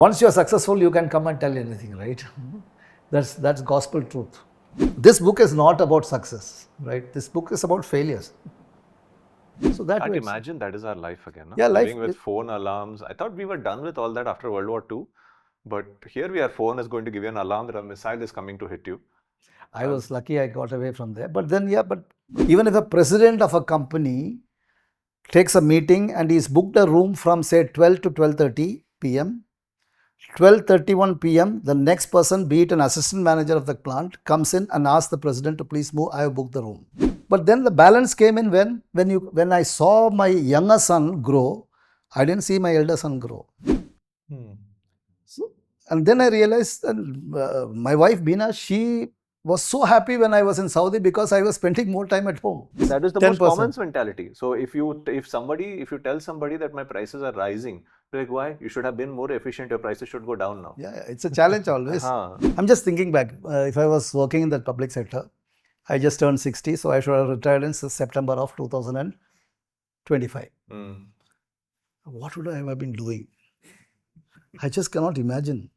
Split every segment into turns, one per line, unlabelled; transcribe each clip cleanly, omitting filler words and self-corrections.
Once you are successful, you can come and tell anything, right? That's gospel truth. This book is not about success, right? This book is about failures.
So that I'd imagine that is our life again. No?
Yeah,
living with phone alarms. I thought we were done with all that after World War II, but here we are. Phone is going to give you an alarm that a missile is coming to hit you.
I was lucky I got away from there. But then, but even if a president of a company takes a meeting and he's booked a room from say 12 to 12:30 p.m., 12:31 p.m., the next person, be it an assistant manager of the plant, comes in and asks the president to please move. I have booked the room. But then the balance came in when I saw my younger son grow. I didn't see my elder son grow. So, and then I realized that my wife Beena, she was so happy when I was in Saudi because I was spending more time at home.
That is the 10%. Most common mentality. So if you tell somebody that my prices are rising, they're like, why? You should have been more efficient. Your prices should go down now.
Yeah, it's a challenge always. I'm just thinking back. If I was working in the public sector, I just turned 60, so I should have retired in September of 2025. What would I have been doing? I just cannot imagine.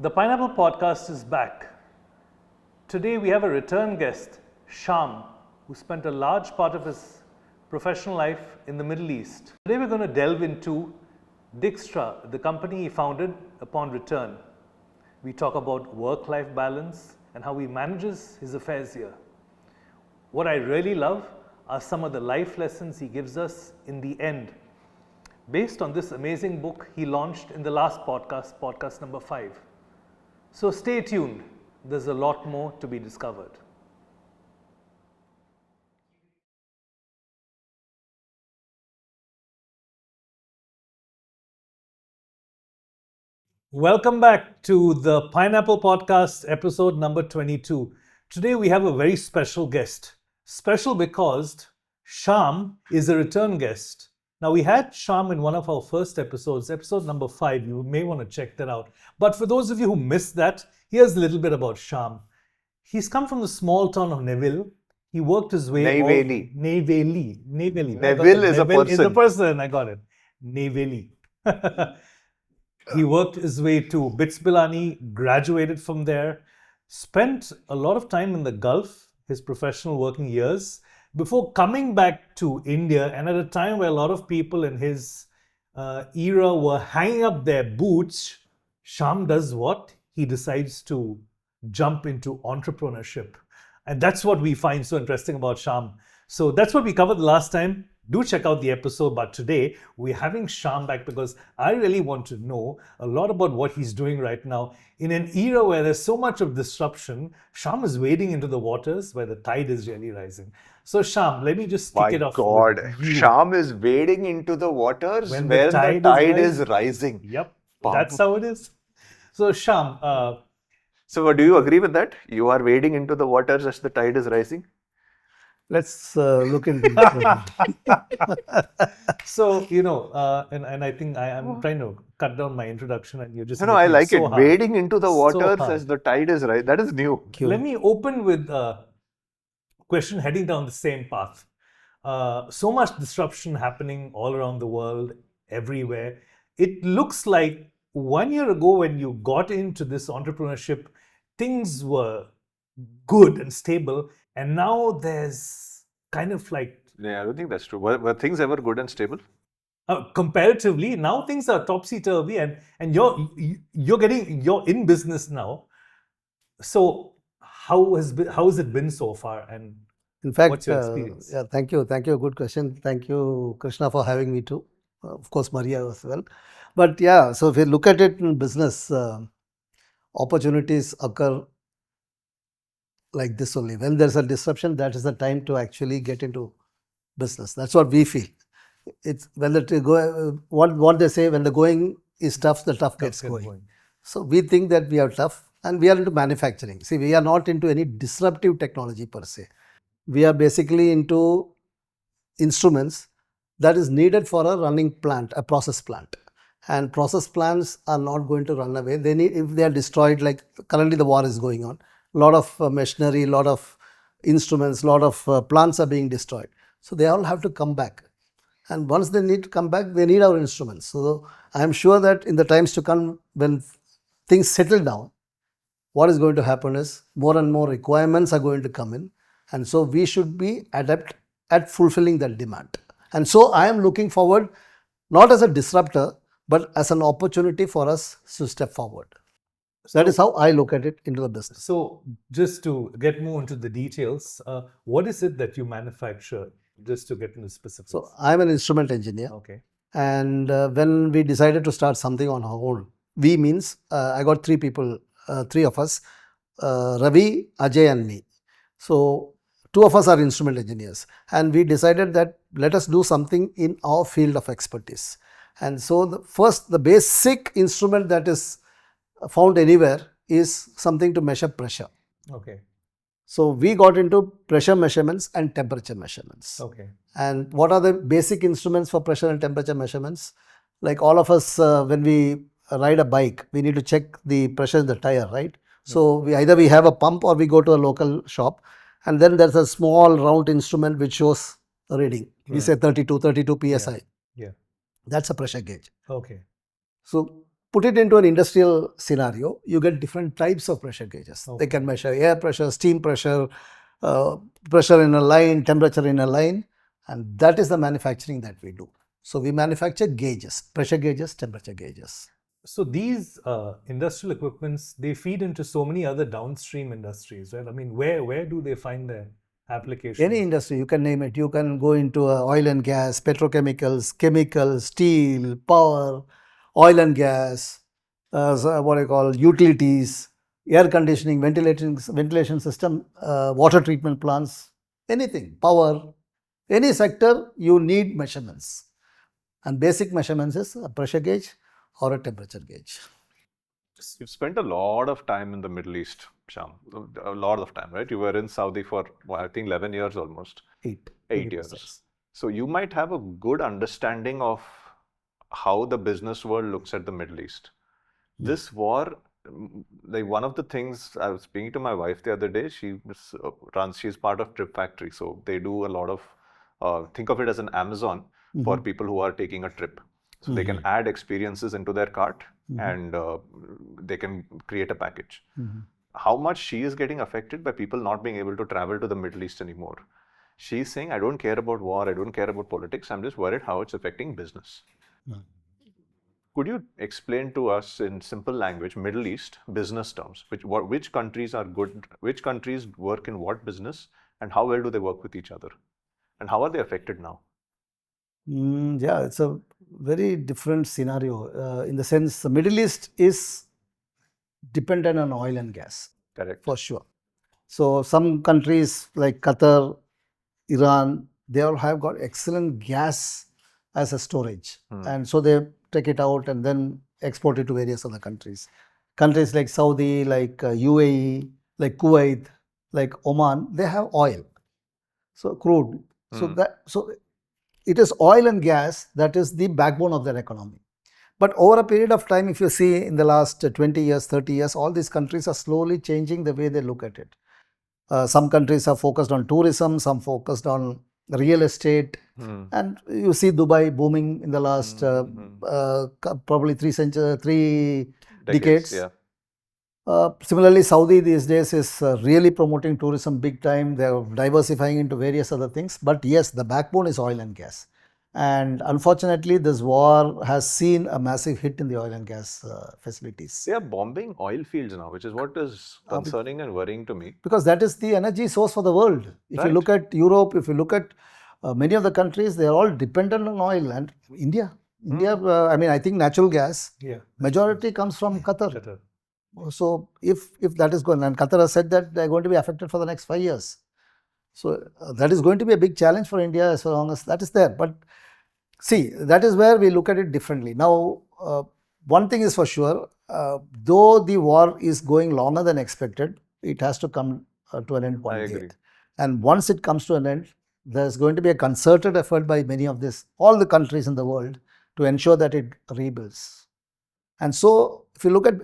The Pineapple Podcast is back. Today we have a return guest, Syam, who spent a large part of his professional life in the Middle East. Today we're going to delve into Dixtra, the company he founded upon return. We talk about work-life balance and how he manages his affairs here. What I really love are some of the life lessons he gives us in the end, based on this amazing book he launched in the last podcast number 5. So stay tuned. There's a lot more to be discovered. Welcome back to the Pineapple Podcast, episode number 22. Today we have a very special guest. Special because Syam is a return guest. Now, we had Syam in one of our first episodes, episode number 5. You may want to check that out. But for those of you who missed that, here's a little bit about Syam. He's come from the small town of Neville. He worked his way...
Neville.
Neville
is a person.
Is a person, I got it. Neville. He worked his way to BITS Pilani, graduated from there, spent a lot of time in the Gulf, his professional working years, before coming back to India, and at a time where a lot of people in his era were hanging up their boots, Syam does what? He decides to jump into entrepreneurship. And that's what we find so interesting about Syam. So that's what we covered the last time. Do check out the episode, but today we're having Syam back because I really want to know a lot about what he's doing right now. In an era where there's so much of disruption, Syam is wading into the waters where the tide is really rising. So Syam, let me just kick it off.
My God, Syam is wading into the waters where the tide is rising.
Yep, that's how it is. So Syam,
so do you agree with that? You are wading into the waters as the tide is rising?
Let's look into
it. So, and I think I'm trying to cut down my introduction and you're just...
No, I like it. Hard. Wading into the waters as the tide is rising. That is new.
Let me open with a question heading down the same path. So much disruption happening all around the world, everywhere. It looks like 1 year ago when you got into this entrepreneurship, things were good and stable. And now there's kind of like...
Yeah, I don't think that's true. Were things ever good and stable?
Comparatively, now things are topsy-turvy and you're in business now. So how has it been so far? And
in fact,
what's your experience?
Yeah, thank you. Good question. Thank you, Krishna, for having me too. Of course, Maria as well. But yeah, so if you look at it in business, opportunities occur like this only. When there's a disruption, that is the time to actually get into business. That's what we feel. It's when what they say, when the going is tough, the tough gets going. So we think that we are tough and we are into manufacturing. See, we are not into any disruptive technology per se. We are basically into instruments that is needed for a running plant, a process plant. And process plants are not going to run away. If they are destroyed, like currently the war is going on, a lot of machinery, a lot of instruments, a lot of plants are being destroyed. So they all have to come back. And once they need to come back, they need our instruments. So I am sure that in the times to come, when things settle down, what is going to happen is more and more requirements are going to come in, and so we should be adept at fulfilling that demand. And so I am looking forward not as a disruptor, but as an opportunity for us to step forward. That is how I look at it into the business.
So, just to get more into the details, what is it that you manufacture? Just to get into specifics.
So I am an instrument engineer.
Okay.
And when we decided to start something on our own, we means I got three people, three of us, Ravi, Ajay and me. So two of us are instrument engineers, and we decided that let us do something in our field of expertise. And so the basic instrument that is found anywhere is something to measure pressure.
Okay.
So we got into pressure measurements and temperature measurements.
Okay.
And what are the basic instruments for pressure and temperature measurements? Like all of us, when we ride a bike, we need to check the pressure in the tire, right? So we either we have a pump or we go to a local shop, and then there's a small round instrument which shows a reading. We say 32 psi.
Yeah.
That's a pressure gauge.
Okay.
So put it into an industrial scenario, you get different types of pressure gauges.
Okay.
They can measure air pressure, steam pressure, pressure in a line, temperature in a line, and that is the manufacturing that we do. So we manufacture gauges, pressure gauges, temperature gauges.
So these industrial equipments, they feed into so many other downstream industries, right? I mean, where do they find their application?
Any industry, you can name it. You can go into oil and gas, petrochemicals, chemicals, steel, power, oil and gas, what I call utilities, air conditioning, ventilation system, water treatment plants, anything, power, any sector, you need measurements. And basic measurements is a pressure gauge or a temperature gauge.
You've spent a lot of time in the Middle East, Syam. A lot of time, right? You were in Saudi for, well, I think, 11 years almost.
8
years.
precise.
So you might have a good understanding of how the business world looks at the Middle East. This war, like one of the things I was speaking to my wife the other day, she's part of Trip Factory. So they do a lot of, think of it as an Amazon for people who are taking a trip. So they can add experiences into their cart and they can create a package. How much she is getting affected by people not being able to travel to the Middle East anymore. She's saying, I don't care about war, I don't care about politics, I'm just worried how it's affecting business. Could you explain to us in simple language, Middle East business terms, which countries are good, which countries work in what business, and how well do they work with each other? And how are they affected now?
Yeah, it's a very different scenario in the sense the Middle East is dependent on oil and gas.
Correct.
For sure. So some countries like Qatar, Iran, they all have got excellent gas as a storage. And so they take it out and then export it to various other countries. Countries like Saudi, like UAE, like Kuwait, like Oman, they have oil. So crude. So it is oil and gas that is the backbone of their economy. But over a period of time, if you see in the last 20 years, 30 years, all these countries are slowly changing the way they look at it. Some countries are focused on tourism, some focused on real estate. And you see Dubai booming in the last probably 3 decades.
Yeah.
Similarly, Saudi these days is really promoting tourism big time. They are diversifying into various other things. But yes, the backbone is oil and gas. And unfortunately, this war has seen a massive hit in the oil and gas facilities.
They are bombing oil fields now, which is what is concerning and worrying to me.
Because that is the energy source for the world. If you look at Europe, if you look at many of the countries, they are all dependent on oil. And India, I mean, I think natural gas, majority comes from Qatar. So if that is going, and Qatar has said that they are going to be affected for the next 5 years. So that is going to be a big challenge for India as long as that is there. But see, that is where we look at it differently. Now, one thing is for sure, though the war is going longer than expected, it has to come to an end one
I
day.
agree.
And once it comes to an end, there's going to be a concerted effort by many of all the countries in the world to ensure that it rebuilds. And so, if you look at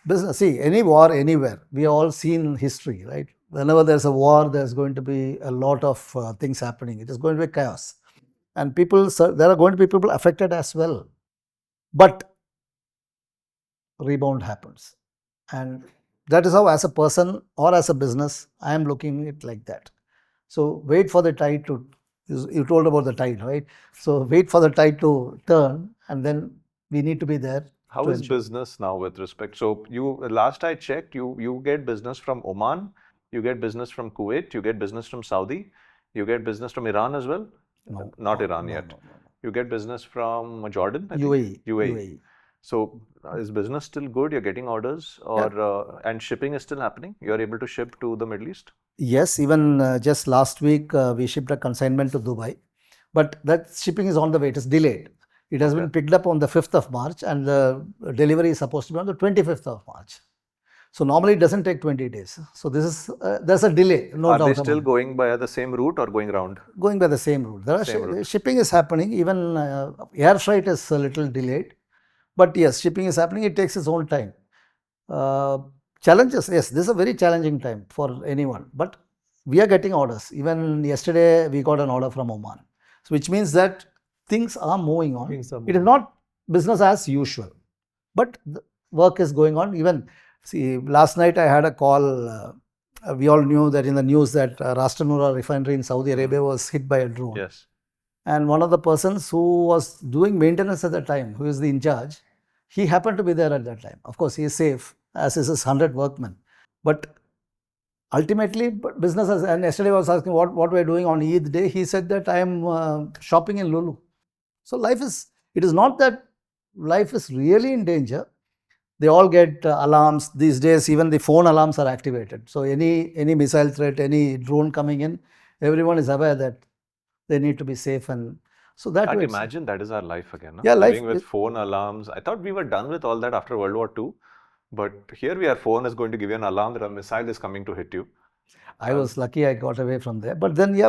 business, see, any war anywhere, we have all seen history, right? Whenever there's a war, there's going to be a lot of things happening. It is going to be chaos. And there are going to be people affected as well. But rebound happens. And that is how, as a person or as a business, I am looking at it like that. So wait for the tide to, you told about the tide, right? So wait for the tide to turn, and then we need to be there.
How is business now with respect? So last I checked, you get business from Oman, you get business from Kuwait, you get business from Saudi, you get business from Iran as well?
No,
Not Iran
no,
yet.
no.
You get business from Jordan, I think?
UAE.
UAE. So is business still good? You're getting orders, or and shipping is still happening? You're able to ship to the Middle East?
Yes, even just last week we shipped a consignment to Dubai, but that shipping is on the way. It is delayed. It has been picked up on the 5th of March, and the delivery is supposed to be on the 25th of March. So normally it doesn't take 20 days. So this is there's a delay. No doubt.
Are they still going by the same route or going round?
Going by the same route. There are shipping is happening. Even air freight is a little delayed, but yes, shipping is happening. It takes its own time. Challenges, yes, this is a very challenging time for anyone, but we are getting orders. Even yesterday we got an order from Oman, so which means that things are moving on. It is not business as usual, but the work is going on. Even see, last night I had a call. We all knew that in the news that Ras Tanura refinery in Saudi Arabia was hit by a drone.
Yes.
And one of the persons who was doing maintenance at the time, who is the in charge, he happened to be there at that time. Of course, he is safe, as is his 100 workmen. But ultimately, business has, and yesterday I was asking what we're doing on Eid day. He said that I am shopping in Lulu. So it is not that life is really in danger. They all get alarms. These days, even the phone alarms are activated. So any missile threat, any drone coming in, everyone is aware that they need to be safe. And so that
Can't imagine that is our life again. No?
Yeah,
living with phone alarms. I thought we were done with all that after World War II. But here we are, phone is going to give you an alarm that a missile is coming to hit you.
I was lucky I got away from there. But then,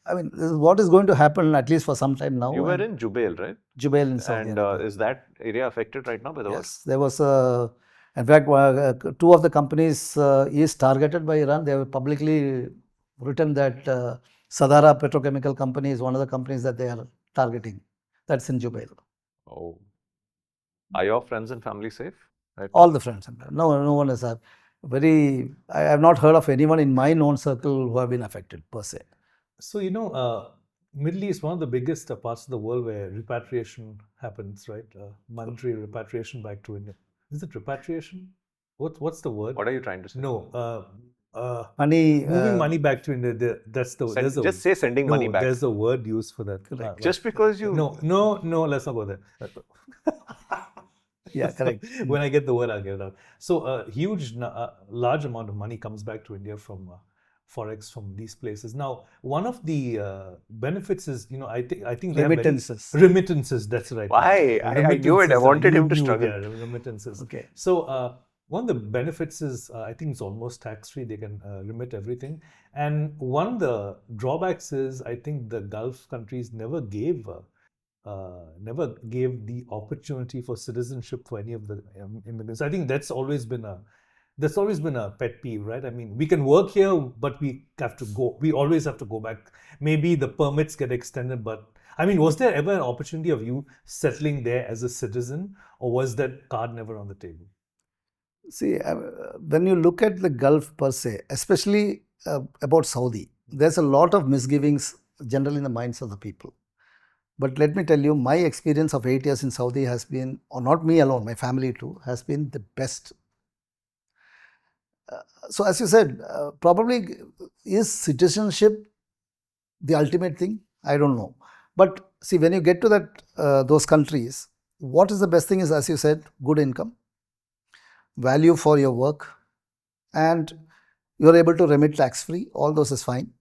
I mean, this is what is going to happen at least for some time now.
You were in Jubail, right?
Jubail in Saudi Arabia.
And is that area affected right now by the war?
Yes, there was in fact, two of the companies is targeted by Iran. They have publicly written that Sadara Petrochemical Company is one of the companies that they are targeting. That's in Jubail.
Oh. Are your friends and family safe? Right?
All the friends. No one is I have not heard of anyone in my known circle who have been affected per se.
So, Middle East, one of the biggest parts of the world where repatriation happens, right? Monetary repatriation back to India. Is it repatriation? What's the word?
What are you trying to say?
No.
Money.
Moving money back to India. That's the.
Just say sending money back.
There's a word used for that.
Correct.
Just because you.
No. Let's not go there.
Yeah, correct.
When I get the word, I'll get it out. So a large amount of money comes back to India from forex from these places. Now, one of the benefits is, I think
remittances.
Remittances. That's right.
Why? I knew it. I wanted him to struggle.
Yeah, remittances.
Okay.
So one of the benefits is, I think it's almost tax-free. They can remit everything. And one of the drawbacks is, I think the Gulf countries never gave the opportunity for citizenship for any of the immigrants. I think that's always been a pet peeve, right? I mean, we can work here, but we always have to go back. Maybe the permits get extended, but I mean, was there ever an opportunity of you settling there as a citizen, or was that card never on the table?
See, when you look at the Gulf per se, especially about Saudi, there's a lot of misgivings generally in the minds of the people. But let me tell you, my experience of 8 years in Saudi has been, or not me alone, my family too, has been the best. So as you said, probably is citizenship the ultimate thing? I don't know. But see, when you get to those countries, what is the best thing is, as you said, good income, value for your work, and you're able to remit tax-free. All those is fine.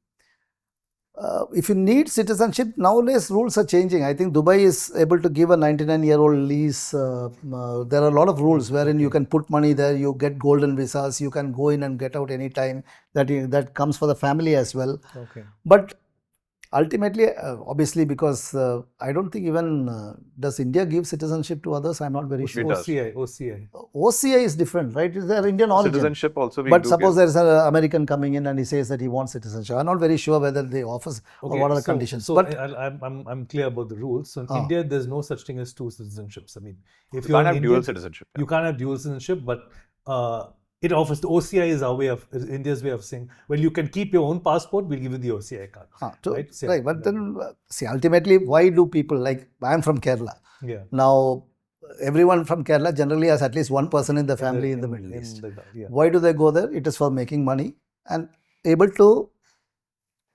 If you need citizenship, nowadays rules are changing. I think Dubai is able to give a 99-year-old lease. There are a lot of rules wherein you can put money there, you get golden visas, you can go in and get out anytime. That comes for the family as well.
Okay.
But Ultimately, obviously, because I don't think even does India give citizenship to others? I'm not very
It
sure.
does.
OCI.
OCI is different, right? It's their Indian origin.
Citizenship also we
But
do
suppose
give.
there's an American coming in and he says that he wants citizenship. I'm not very sure whether they offer or what are the conditions.
So
But
I'm clear about the rules. So in India, there's no such thing as two citizenships. I mean, if
You
you're
can't
an
have dual
Indian,
citizenship.
you can't have dual citizenship, but it offers the OCI is our way of India's way of saying, well, you can keep your own passport, we'll give you the OCI card. Right? So,
right, but then see, ultimately, why do people like I'm from Kerala?
yeah.
Now, everyone from Kerala generally has at least one person in the family in the Middle East. Why do they go there? It is for making money and able to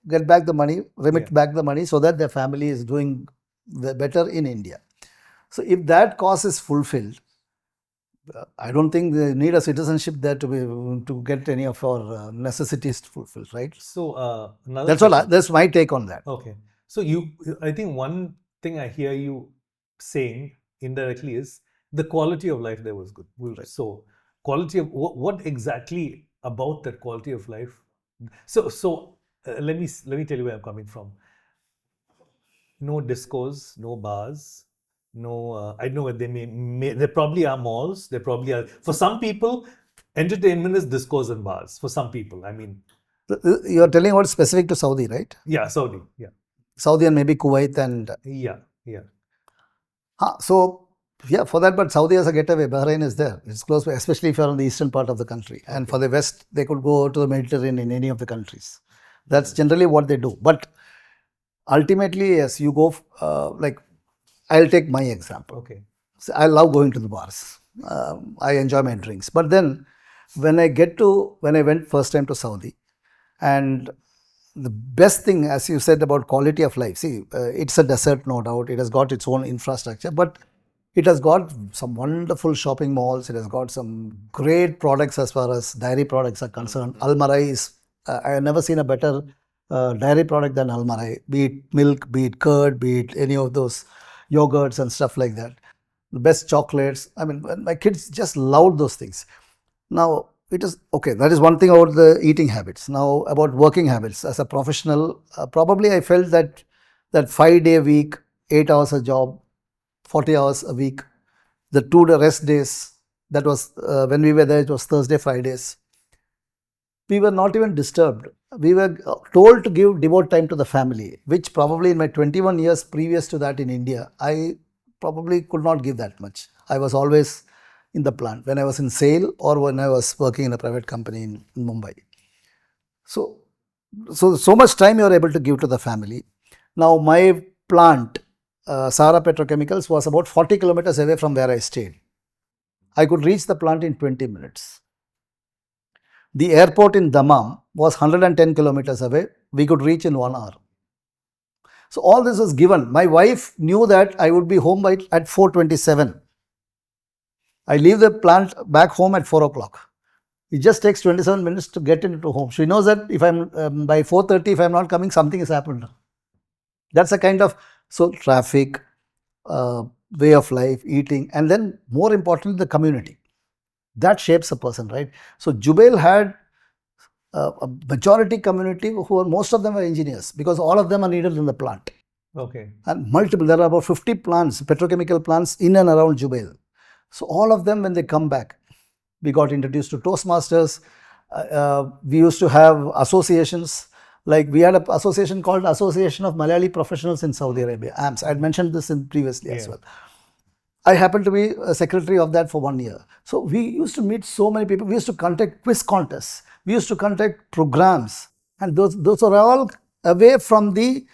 get back the money, remit back the money so that their family is doing better in India. So if that cause is fulfilled, I don't think they need a citizenship there to get any of our necessities fulfilled, right?
So
That's my take on that.
Okay. So I think one thing I hear you saying indirectly is the quality of life there was good.
Right.
So quality of what exactly about that quality of life? So let me tell you where I'm coming from. No discos, no bars, no. I don't know where there probably are malls. There probably are. For some people, entertainment is discos and bars. For some people, I mean,
You're telling about specific to Saudi, right?
yeah, Saudi, yeah,
Saudi and maybe Kuwait and
yeah.
so yeah, for that, but Saudi has a getaway. Bahrain is there. It's close by, especially if you're on the eastern part of the country. And for the west, they could go to the Mediterranean in any of the countries. That's generally what they do. But ultimately, yes, you go like I'll take my example.
Okay.
So I love going to the bars. I enjoy my drinks. But then when I went first time to Saudi, and the best thing, as you said about quality of life, see, it's a desert, no doubt. It has got its own infrastructure, but it has got some wonderful shopping malls. It has got some great products as far as dairy products are concerned. Almarai is, I have never seen a better dairy product than Almarai, be it milk, be it curd, be it any of those yogurts and stuff like that. The best chocolates. I mean, my kids just loved those things. Now, it is okay. That is one thing about the eating habits. Now, about working habits. As a professional, probably I felt that 5-day week, 8 hours a job, 40 hours a week, the 2 rest days. That was when we were there. It was Thursday, Fridays. We were not even disturbed. We were told to devote time to the family, which probably in my 21 years previous to that in India, I probably could not give that much. I was always in the plant when I was in sale or when I was working in a private company in Mumbai. So much time you are able to give to the family. Now my plant, Sahara Petrochemicals, was about 40 kilometers away from where I stayed. I could reach the plant in 20 minutes. The airport in Dammam was 110 kilometers away. We could reach in 1 hour. So all this was given. My wife knew that I would be home at 4:27. I leave the plant back home at 4 o'clock. It just takes 27 minutes to get into home. She knows that if I'm by 4:30, if I'm not coming, something has happened. That's a kind of traffic, way of life, eating, and then more importantly, the community. That shapes a person, right? So Jubail had a majority community most of them were engineers because all of them are needed in the plant.
Okay.
And multiple, there are about 50 plants, petrochemical plants in and around Jubail. So all of them, when they come back, we got introduced to Toastmasters. We used to have associations. Like we had an association called Association of Malayali Professionals in Saudi Arabia, AMS. I had mentioned this previously as well. I happened to be a secretary of that for 1 year. So we used to meet so many people. We used to conduct quiz contests. We used to conduct programs. And those are all away from we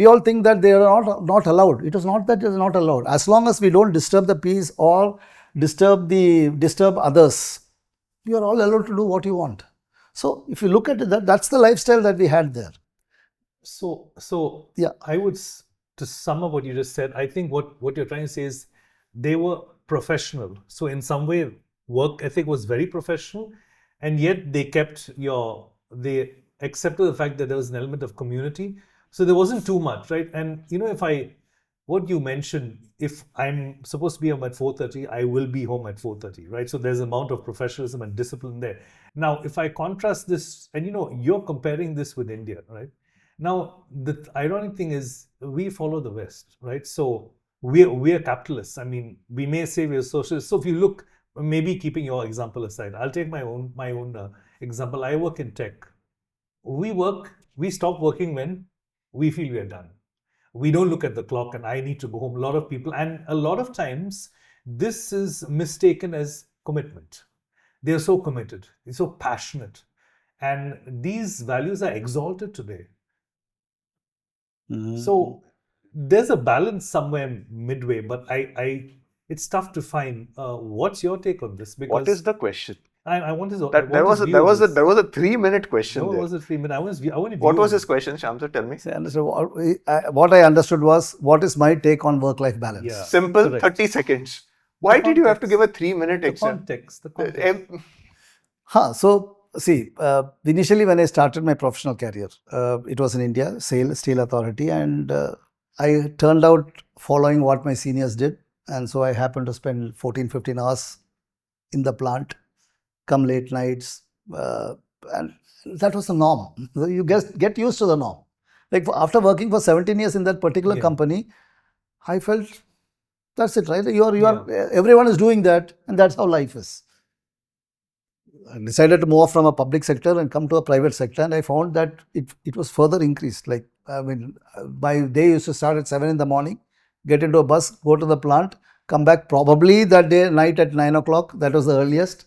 all think that they are not allowed. It is not that it is not allowed. As long as we don't disturb the peace or disturb others, you are all allowed to do what you want. So if you look at it, that's the lifestyle that we had there.
So
yeah,
I would, to sum up what you just said, I think what you're trying to say is they were professional. So in some way, work ethic was very professional, and yet they accepted the fact that there was an element of community. So there wasn't too much, right? And what you mentioned, if I'm supposed to be home at 4:30, I will be home at 4:30, right? So there's an amount of professionalism and discipline there. Now, if I contrast this, and you're comparing this with India, right? Now, the ironic thing is we follow the West, right? So we're capitalists. I mean, we may say we're socialists. So if you look, maybe keeping your example aside, I'll take my own example. I work in tech. We stop working when we feel we are done. We don't look at the clock and I need to go home. A lot of people, and a lot of times, this is mistaken as commitment. They're so committed, they're so passionate, and these values are exalted today. So there's a balance somewhere midway, but it's tough to find. What's your take on this? Because
What is the question?
I want his.
There was a 3-minute question
No,
there.
it was a 3 minute. I want
What was his question, Syam sir? Tell me.
See, what I understood was, what is my take on work-life balance?
Yeah.
Simple,
Correct.
30 seconds. Why did you have to give a 3-minute
The
exam?
context. The context.
So, see, initially when I started my professional career, it was in India, Steel Authority, and I turned out following what my seniors did. And so I happened to spend 14, 15 hours in the plant, come late nights, and that was the norm. You get used to the norm. Like after working for 17 years in that particular
Yeah.
company, I felt that's it, right? Everyone is doing that, and that's how life is. I decided to move off from a public sector and come to a private sector, and I found that it was further increased. Like, I mean, my day used to start at 7 in the morning, get into a bus, go to the plant, come back probably that day night at 9 o'clock. That was the earliest,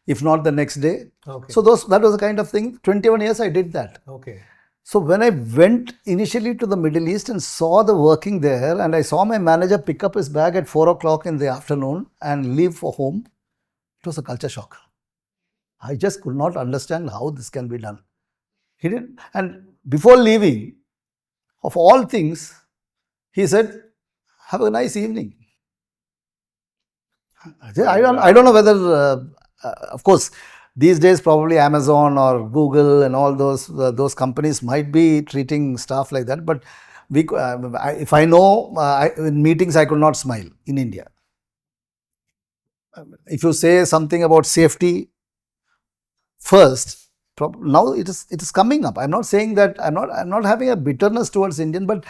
if not the next day.
Okay.
So that was the kind of thing. 21 years I did that.
Okay.
So when I went initially to the Middle East and saw the working there, and I saw my manager pick up his bag at 4 o'clock in the afternoon and leave for home, it was a culture shock. I just could not understand how this can be done. He didn't, and before leaving, of all things, he said, "Have a nice evening." I don't know whether, of course, these days probably Amazon or Google and all those companies might be treating staff like that. But if I know, in meetings I could not smile in India. If you say something about safety first, now it is coming up. I'm not saying that I'm not having a bitterness towards Indian, but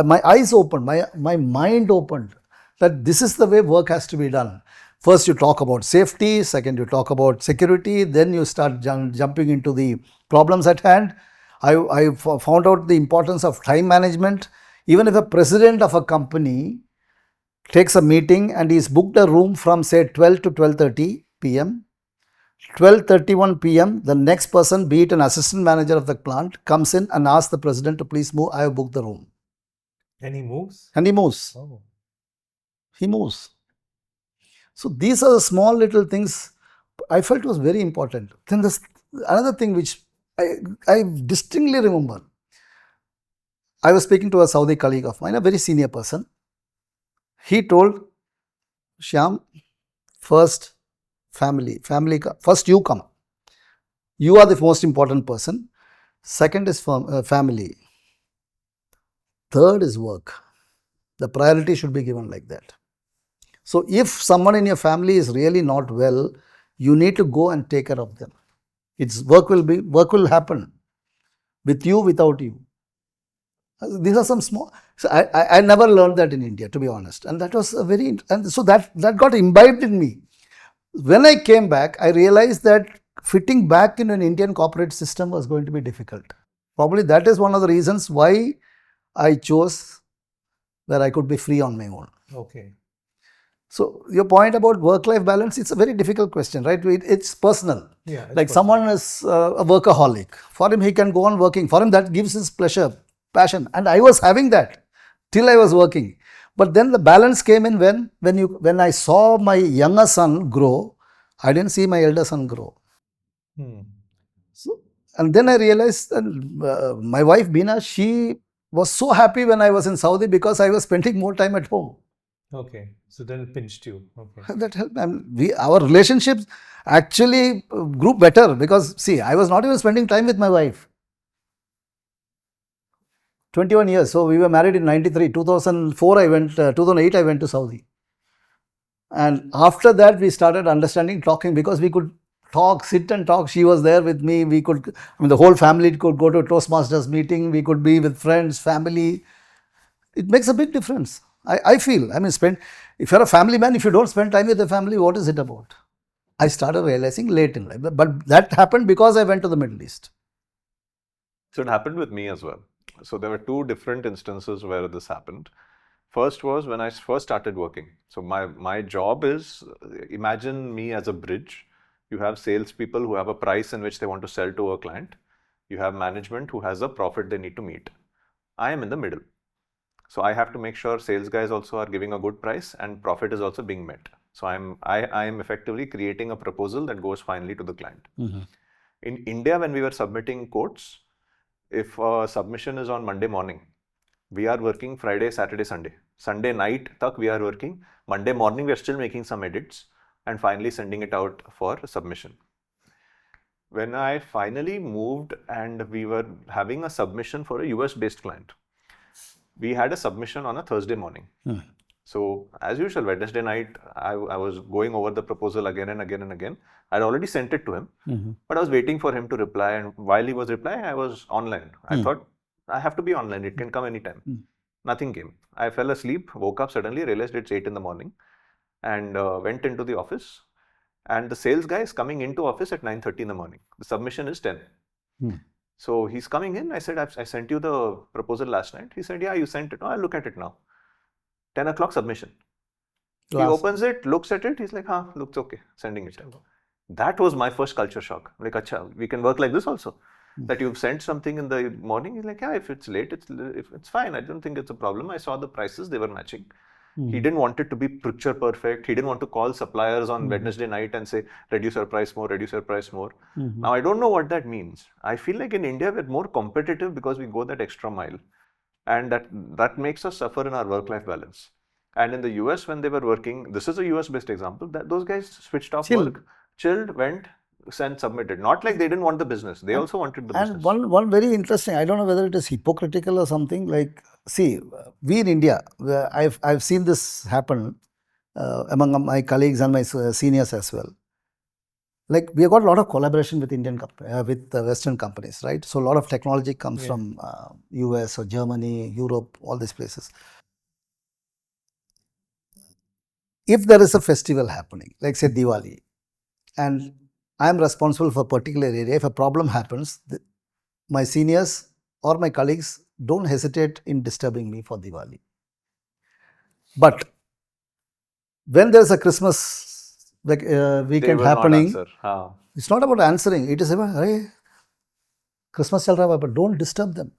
my eyes opened, my mind opened that this is the way work has to be done. First you talk about safety, second you talk about security, then you start jumping into the problems at hand. I found out the importance of time management. Even if a president of a company takes a meeting and he's booked a room from say 12 to 12:30 p.m., 12:31 p.m., the next person, be it an assistant manager of the plant, comes in and asks the president to please move. I have booked the room.
And he moves?
And he moves.
Oh.
He moves. So these are the small little things I felt was very important. Then there's another thing which I distinctly remember. I was speaking to a Saudi colleague of mine, a very senior person. He told, "Syam, first family, first you come. You are the most important person. Second is family. Third is work. The priority should be given like that. So if someone in your family is really not well, you need to go and take care of them. Work will happen with you, without you." These are some small. So I never learned that in India, to be honest, and that was and so that got imbibed in me. When I came back, I realized that fitting back in an Indian corporate system was going to be difficult. Probably that is one of the reasons why I chose where I could be free on my own.
Okay.
So your point about work-life balance, it's a very difficult question, right? It's personal.
Yeah.
Like someone is a workaholic. For him, he can go on working. For him, that gives his pleasure, passion. And I was having that till I was working. But then the balance came in when I saw my younger son grow. I didn't see my elder son grow. So, and then I realized that my wife Beena, she was so happy when I was in Saudi because I was spending more time at home.
Okay. So then it pinched you. Okay.
That helped. Our relationships actually grew better because, see, I was not even spending time with my wife. 21 years. So we were married in 93. 2008 I went to Saudi. And after that we started understanding, talking, because we could talk, sit and talk. She was there with me. We could, the whole family could go to a Toastmasters meeting. We could be with friends, family. It makes a big difference. I feel, if you're a family man, if you don't spend time with the family, what is it about? I started realizing late in life. But that happened because I went to the Middle East.
So it happened with me as well. So there were two different instances where this happened. First was when I first started working. So my job is, imagine me as a bridge. You have salespeople who have a price in which they want to sell to a client. You have management who has a profit they need to meet. I am in the middle. So I have to make sure sales guys also are giving a good price and profit is also being met. So I am effectively creating a proposal that goes finally to the client. In India, when we were submitting quotes, if a submission is on Monday morning, we are working Friday, Saturday, Sunday. Sunday night tak we are working. Monday morning we are still making some edits and finally sending it out for submission. When I finally moved and we were having a submission for a US based client, we had a submission on a Thursday morning. So as usual, Wednesday night, I was going over the proposal again and again and again. I'd already sent it to him, but I was waiting for him to reply. And while he was replying, I was online. I thought, I have to be online. It can come anytime. Nothing came. I fell asleep, woke up suddenly, realized it's 8 in the morning and went into the office. And the sales guy is coming into office at 9:30 in the morning. The submission is 10. So he's coming in. I said, I sent you the proposal last night. He said, yeah, you sent it. No, I'll look at it now. 10 o'clock submission. He opens it, looks at it. He's like, looks okay. Sending it. That was my first culture shock. Like, acha, we can work like this also. That you've sent something in the morning. He's like, yeah, if it's late, it's fine. I don't think it's a problem. I saw the prices, they were matching. He didn't want it to be picture perfect. He didn't want to call suppliers on Wednesday night and say, reduce your price more, reduce your price more. Now, I don't know what that means. I feel like in India, we're more competitive because we go that extra mile. And that makes us suffer in our work-life balance. And in the US, when they were working, this is a US-based example, that those guys switched off work, chilled, went, sent, submitted. Not like they didn't want the business. They also wanted the business.
And one very interesting, I don't know whether it is hypocritical or something, like, see, we in India, I've seen this happen among my colleagues and my seniors as well. Like, we have got a lot of collaboration with with Western companies, right? So a lot of technology comes from US or Germany, Europe, all these places. If there is a festival happening, like say Diwali, and I am responsible for a particular area, if a problem happens, my seniors or my colleagues don't hesitate in disturbing me for Diwali. But when there is a Christmas weekend happening, it's not about answering. It is about, hey, Christmas chal raha hai, but don't disturb them.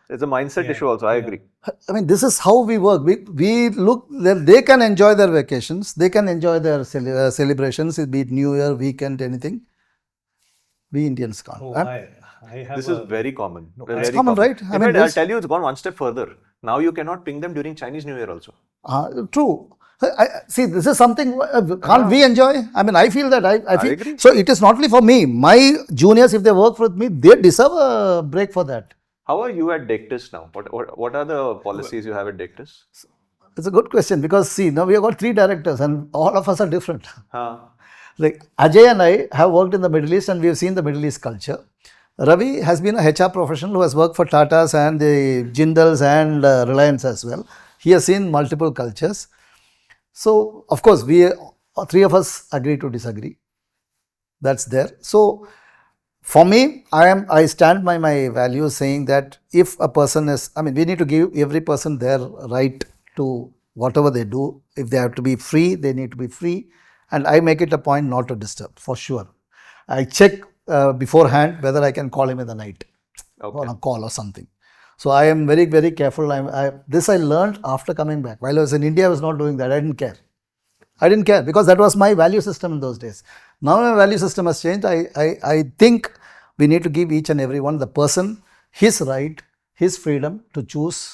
It's a mindset issue also. I agree.
This is how we work. We look, they can enjoy their vacations. They can enjoy their celebrations, be it New Year, weekend, anything. We Indians can't.
This is very common.
It's common, right?
I'll tell you, it's gone one step further. Now you cannot ping them during Chinese New Year also.
True. See, this is something, can't we enjoy? I feel that. I feel,
agree.
So it is not only for me. My juniors, if they work with me, they deserve a break for that.
How are you at Deiktis now? What are the policies you have at Deiktis?
It's a good question because, see, now we have got 3 directors and all of us are different. Like Ajay and I have worked in the Middle East and we have seen the Middle East culture. Ravi has been a HR professional who has worked for Tatas and the Jindals and Reliance as well. He has seen multiple cultures. So, of course, we 3 of us agree to disagree. That's there. So, for me, I stand by my values saying that if a person is, we need to give every person their right to whatever they do. If they have to be free, they need to be free. And I make it a point not to disturb, for sure. I check beforehand whether I can call him in the night on a call or something. So I am very, very careful. This I learned after coming back. While I was in India, I was not doing that. I didn't care. I didn't care because that was my value system in those days. Now my value system has changed. I think we need to give each and every one, the person, his right, his freedom to choose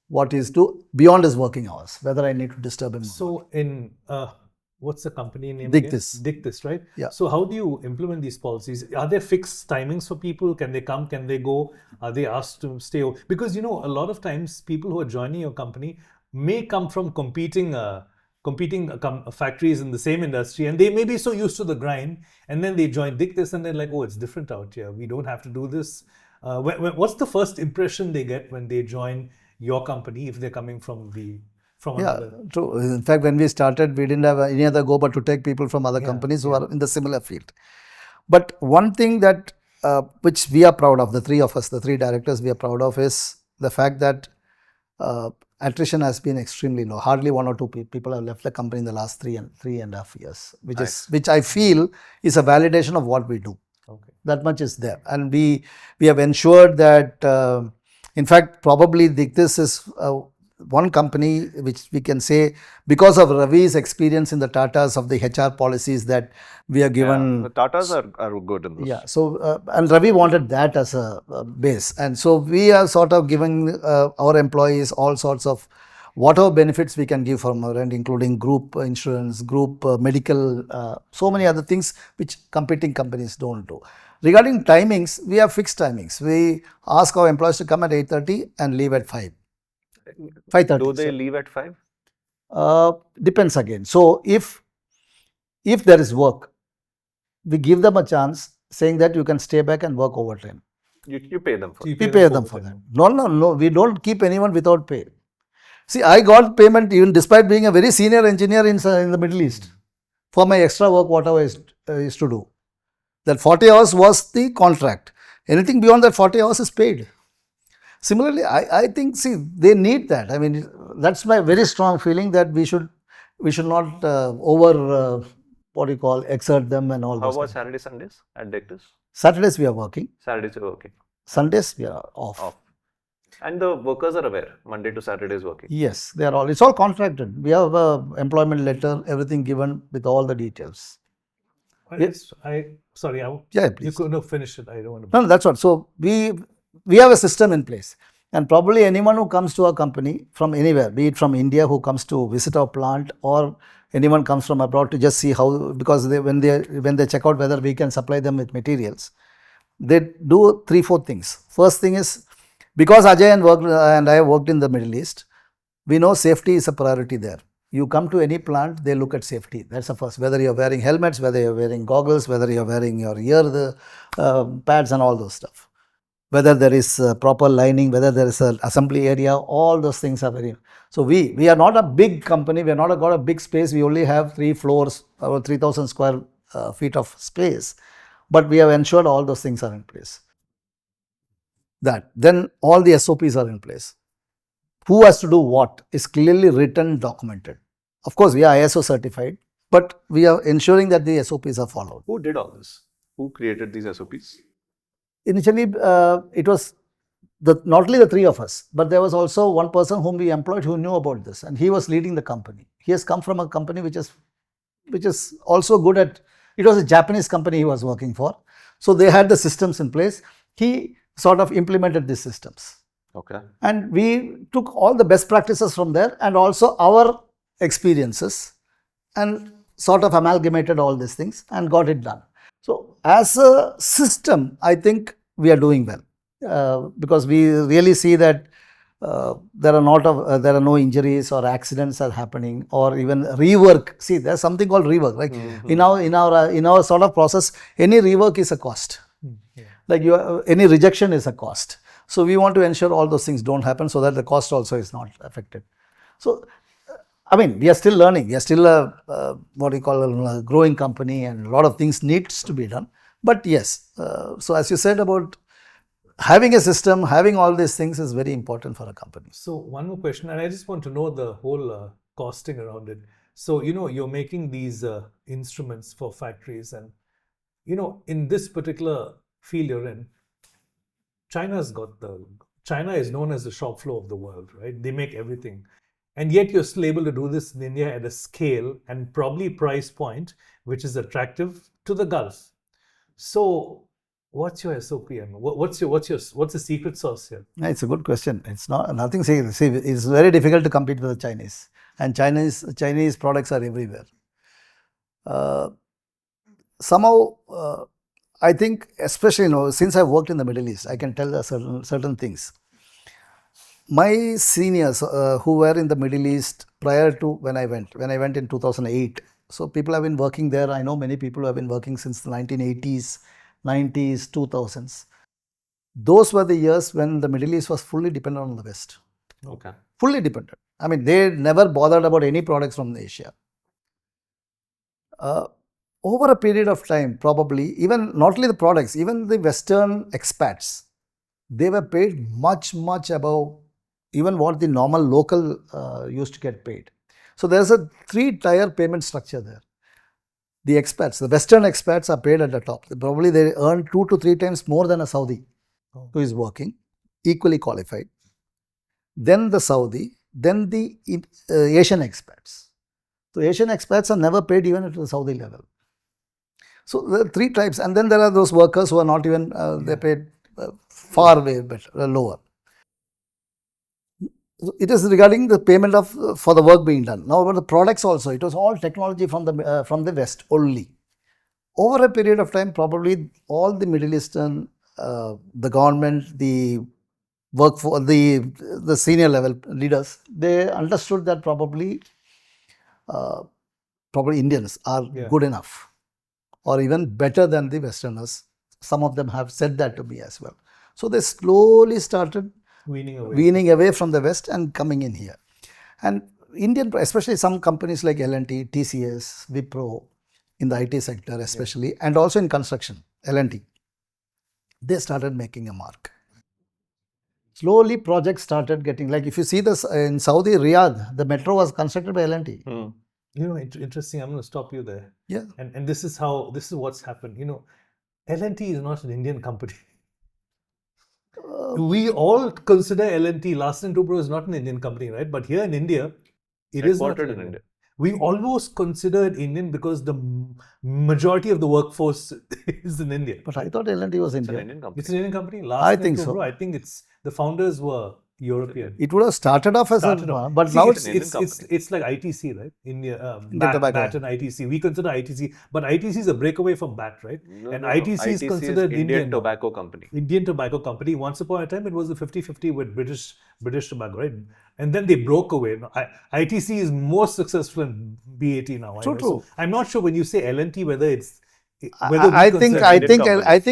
what is to beyond his working hours, whether I need to disturb him.
So in what's the company name?
Deiktis.
Again? Deiktis, right?
Yeah.
So how do you implement these policies? Are there fixed timings for people? Can they come? Can they go? Are they asked to stay? Because, a lot of times people who are joining your company may come from competing competing factories in the same industry, and they may be so used to the grind, and then they join Deiktis and they're like, oh, it's different out here. We don't have to do this. What's the first impression they get when they join your company if they're coming from another?
True. In fact, when we started, we didn't have any other go but to take people from other companies who are in the similar field. But one thing that which we are proud of, the three of us, the three directors, we are proud of is the fact that attrition has been extremely low. Hardly one or two people have left the company in the last three and a half years, which I feel is a validation of what we do.
Okay.
That much is there, and we have ensured that. In fact, probably Deiktis is one company which we can say, because of Ravi's experience in the Tatas of the HR policies that we are given.
The Tatas are good in this.
Yeah. So, and Ravi wanted that as a base. And so we are sort of giving our employees all sorts of whatever benefits we can give from our end, including group insurance, group medical, so many other things which competing companies don't do. Regarding timings, we have fixed timings. We ask our employees to come at 8:30 and leave at 5:30.
Do they leave at 5?
Depends again. So if there is work, we give them a chance saying that you can stay back and work overtime.
You pay them for it.
We pay them for that. No. We don't keep anyone without pay. See, I got payment even despite being a very senior engineer in the Middle East for my extra work, whatever I used to do. That 40 hours was the contract. Anything beyond that 40 hours is paid. Similarly, I think, see, they need that. I mean, that's my very strong feeling that we should not exert them and all.
How
those
about
things.
Saturday, Sundays at Deiktis?
Saturdays we are working.
Saturdays are working.
Sundays we are off.
And the workers are aware, Monday to Saturday is working.
Yes, they are all. It's all contracted. We have a employment letter, everything given with all the details.
Yes. Sorry,
Yeah, please.
You couldn't have finished it. I don't want to.
No, that's what. So we have a system in place, and probably anyone who comes to our company from anywhere, be it from India, who comes to visit our plant, or anyone comes from abroad to just see how, because when they check out whether we can supply them with materials, they do 3-4 things. First thing is, because Ajay and I worked in the Middle East, we know safety is a priority there. You come to any plant, they look at safety. That's the first. Whether you're wearing helmets, whether you're wearing goggles, whether you're wearing your ear pads and all those stuff. Whether there is proper lining, whether there is an assembly area, all those things are very. So we are not a big company. We are not got a big space. We only have 3 floors, about 3,000 square feet of space. But we have ensured all those things are in place. Then all the SOPs are in place. Who has to do what is clearly written, documented. Of course, we are ISO certified, but we are ensuring that the SOPs are followed.
Who did all this? Who created these SOPs?
Initially, it was not only the three of us, but there was also one person whom we employed who knew about this, and he was leading the company. He has come from a company which is also good at. It was a Japanese company he was working for, so they had the systems in place. He sort of implemented these systems.
Okay.
And we took all the best practices from there and also our experiences and sort of amalgamated all these things and got it done. So as a system, I think we are doing well because we really see that there are no injuries or accidents are happening, or even rework. See, there's something called rework. Like in our sort of process, any rework is a cost.
Yeah.
Like any rejection is a cost. So we want to ensure all those things don't happen so that the cost also is not affected. So, I mean, we are still learning. We are still a growing company, and a lot of things needs to be done. But yes, so as you said about having a system, having all these things is very important for a company.
So one more question, and I just want to know the whole costing around it. So, you're making these instruments for factories, and, in this particular field you're in, China is known as the shop floor of the world, right? They make everything. And yet you're still able to do this in India at a scale and probably price point which is attractive to the Gulf. So what's your SOP and what's the secret sauce here?
It's a good question. It's nothing. See, it's very difficult to compete with the Chinese, and Chinese products are everywhere. Somehow, I think, especially since I've worked in the Middle East, I can tell certain things. my seniors who were in the Middle East prior to when I went in 2008. So people have been working there. I know many people who have been working since the 1980s, 90s, 2000s. Those were the years when the Middle East was fully dependent on the West.
Okay.
Fully dependent. I mean, they never bothered about any products from Asia. Over a period of time, probably, even not only the products, even the Western expats, they were paid much, much above even what the normal local used to get paid. So there's a 3-tier payment structure there. The expats, the Western expats are paid at the top. Probably they earn 2 to 3 times more than a Saudi who is working, equally qualified. Then the Saudi, then the Asian expats. So Asian expats are never paid even at the Saudi level. So there are 3 types, and then there are those workers who are not even, they're paid far way better, lower. It is regarding the payment of for the work being done. Now about the products also, it was all technology from the West only. Over a period of time, probably all the Middle Eastern, the government, the workforce, the senior level leaders, they understood that probably Indians are good enough or even better than the Westerners. Some of them have said that to me as well. So they slowly started weaning away from the West and coming in here. And Indian, especially some companies like L&T, TCS, Wipro, in the IT sector especially, and also in construction, L&T, they started making a mark. Slowly projects started getting, like if you see this in Saudi, Riyadh, the metro was constructed by L&T.
You know, interesting. I'm going to stop you there.
Yeah.
And this is what's happened. You know, L&T is not an Indian company. We all consider L&T, Larsen & Toubro is not an Indian company, right? But here in India, it is not
Headquartered in India.
We almost consider it Indian because the majority of the workforce is in India.
But I thought L&T was
It's an
Indian.
Indian company.
It's an Indian company.
I think
Toubro,
so.
I think the founders were European.
It would have started off as but
See,
now
it's like ITC, right? India, BAT and ITC. We consider ITC, but ITC is a breakaway from BAT, right? And ITC is considered
Indian Tobacco Company.
Indian Tobacco Company. Once upon a time, it was a 50-50 with British Tobacco, right? And then they broke away. ITC is more successful in BAT now.
True.
So I'm not sure when you say L&T whether it's
I think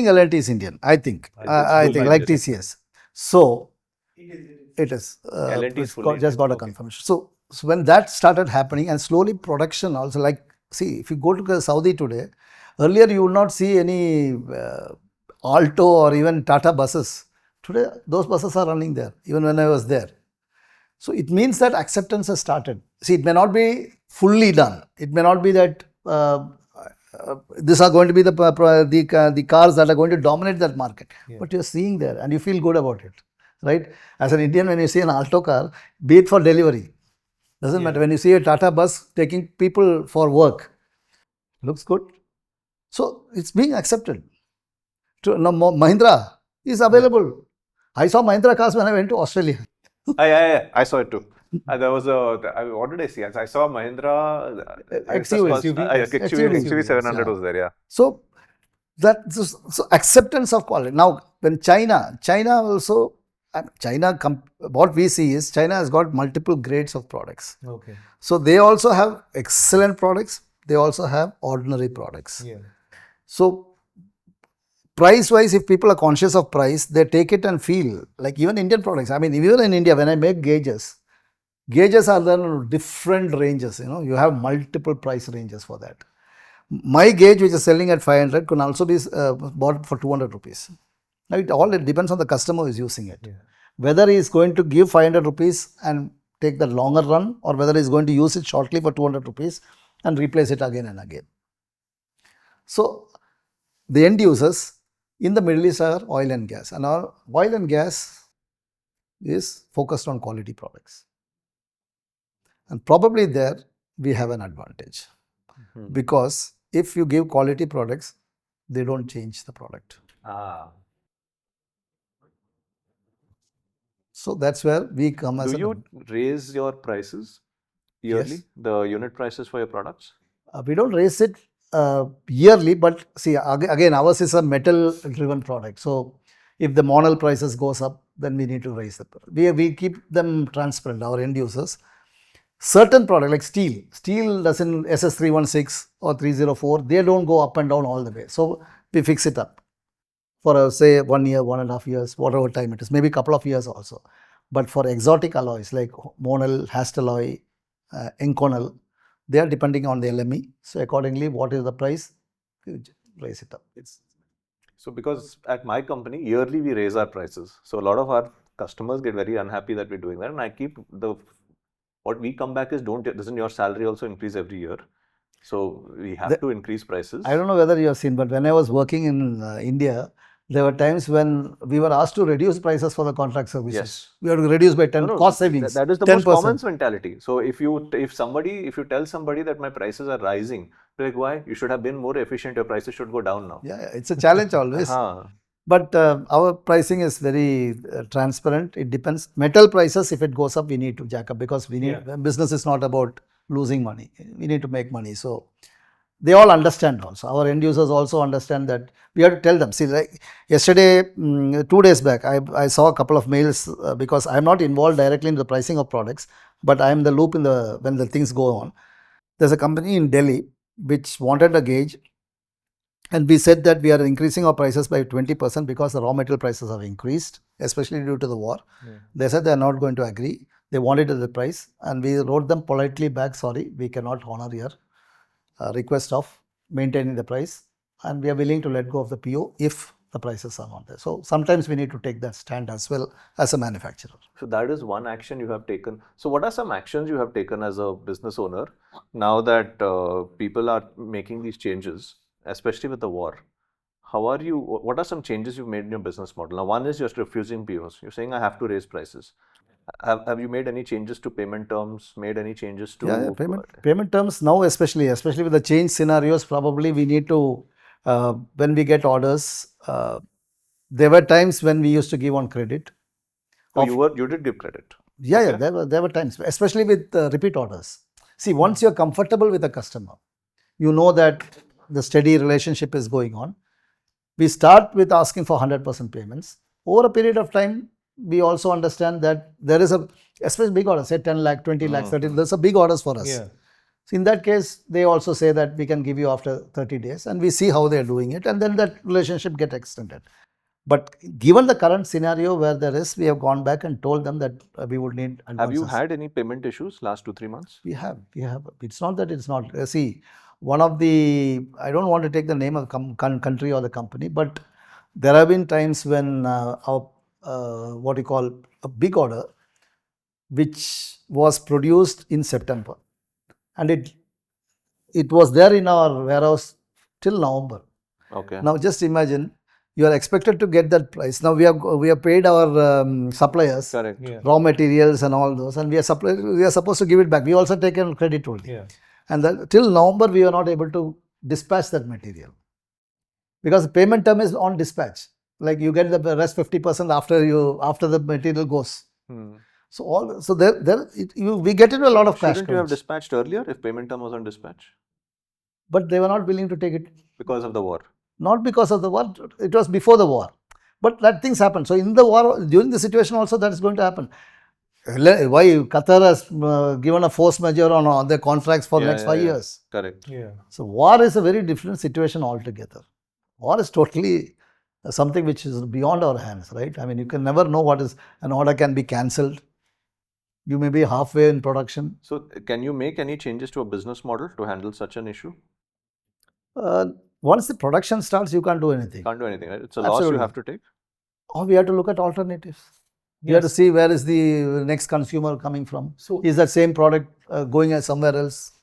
L&T is Indian. I think like TCS. So it is.
L&T is
just got a confirmation. So when that started happening, and slowly production also, like, see, if you go to Saudi today, earlier you would not see any Alto or even Tata buses. Today those buses are running there, even when I was there. So it means that acceptance has started. See, it may not be fully done. It may not be that these are going to be the cars that are going to dominate that market. But you're seeing there and you feel good about it, right? As an Indian, when you see an Alto car, be it for delivery, doesn't matter. When you see a Tata bus taking people for work, looks good. So it's being accepted. Now Mahindra is available. I saw Mahindra cars when I went to Australia.
I saw it too. There was what did I see? I saw Mahindra XUV 700 was there, yeah.
So acceptance of quality. Now, when China also, what we see is China has got multiple grades of products.
Okay.
So they also have excellent products. They also have ordinary products.
Yeah.
So price-wise, if people are conscious of price, they take it and feel like even Indian products. I mean, even in India, when I make gauges are then different ranges. You know, you have multiple price ranges for that. My gauge, which is selling at 500, can also be bought for 200 rupees. Now, it depends on the customer who is using it. Yeah. Whether he is going to give 500 rupees and take the longer run, or whether he is going to use it shortly for 200 rupees and replace it again and again. So the end users in the Middle East are oil and gas, and our oil and gas is focused on quality products. And probably there we have an advantage, because if you give quality products, they don't change the product. So that's where we come as.
Do you raise your prices yearly? Yes. The unit prices for your products?
We don't raise it yearly, but see, again, ours is a metal-driven product. So if the model prices goes up, then we need to raise the price. We keep them transparent, our end users. Certain product like steel doesn't, SS316 or 304, they don't go up and down all the way. So we fix it up for say 1 year, 1.5 years, whatever time it is, maybe a couple of years also. But for exotic alloys like Monel, Hastelloy, Inconel, they are depending on the LME. So accordingly, what is the price? You raise it up.
So because at my company, yearly we raise our prices. So a lot of our customers get very unhappy that we're doing that. And I keep what we come back is, doesn't your salary also increase every year? So we have to increase prices.
I don't know whether you have seen, but when I was working in India, there were times when we were asked to reduce prices for the contract services.
Yes.
We have to reduce by 10, cost savings.
That is the
10%.
most common mentality. So if you tell somebody that my prices are rising, they're like, why? You should have been more efficient. Your prices should go down now.
Yeah, it's a challenge always. But our pricing is very transparent. It depends. Metal prices, if it goes up, we need to jack up because we need, business is not about losing money. We need to make money. So they all understand also. Our end users also understand that we have to tell them. See, like yesterday, 2 days back, I saw a couple of mails because I'm not involved directly in the pricing of products, but I'm the loop in when the things go on. There's a company in Delhi which wanted a gauge, and we said that we are increasing our prices by 20% because the raw material prices have increased, especially due to the war. They said they are not going to agree. They wanted the price, and we wrote them politely back, sorry, we cannot honor your request of maintaining the price, and we are willing to let go of the PO if the prices are not there. So sometimes we need to take that stand as well as a manufacturer.
So that is one action you have taken. So what are some actions you have taken as a business owner now that people are making these changes, especially with the war? What are some changes you've made in your business model? Now, one is just refusing POs. You're saying I have to raise prices. Have you made any changes to payment terms, made any changes to...
Payment terms now, especially with the change scenarios, probably we need to, when we get orders, there were times when we used to give on credit.
Oh, you did give credit?
Yeah, there were times, especially with repeat orders. See, once you're comfortable with a customer, you know that the steady relationship is going on. We start with asking for 100% payments. Over a period of time, we also understand that there is especially big orders, say 10 lakh, 20 lakh, 30, there's a big orders for us.
Yeah.
So in that case, they also say that we can give you after 30 days, and we see how they're doing it, and then that relationship gets extended. But given the current scenario where there is, we have gone back and told them that we would need advances.
Have you had any payment issues last 2-3 months?
We have. It's not that it's not. See, one of the, I don't want to take the name of the country or the company, but there have been times when what you call a big order, which was produced in September, and it was there in our warehouse till November.
Okay.
Now just imagine, you are expected to get that price. Now we have paid our suppliers,
correct,
raw materials and all those, and we are supposed to give it back. We also taken credit only.
Yeah.
And till November we were not able to dispatch that material because the payment term is on dispatch. Like you get the rest 50% after the material goes. So we get into a lot of cash.
Shouldn't you have dispatched earlier if payment term was on dispatch?
But they were not willing to take it
because of the war.
Not because of the war. It was before the war. But that things happen. So in the war, during the situation also, that is going to happen. Why Qatar has given a force majeure on their contracts for the next 5 years.
Correct.
Yeah.
So war is a very different situation altogether. War is totally something which is beyond our hands, right? I mean, you can never know an order can be cancelled. You may be halfway in production.
So can you make any changes to a business model to handle such an issue?
Once the production starts, you can't do anything.
Can't do anything, right? It's a loss you have to take.
Or we have to look at alternatives. We have to see where is the next consumer coming from. So is that same product going somewhere else?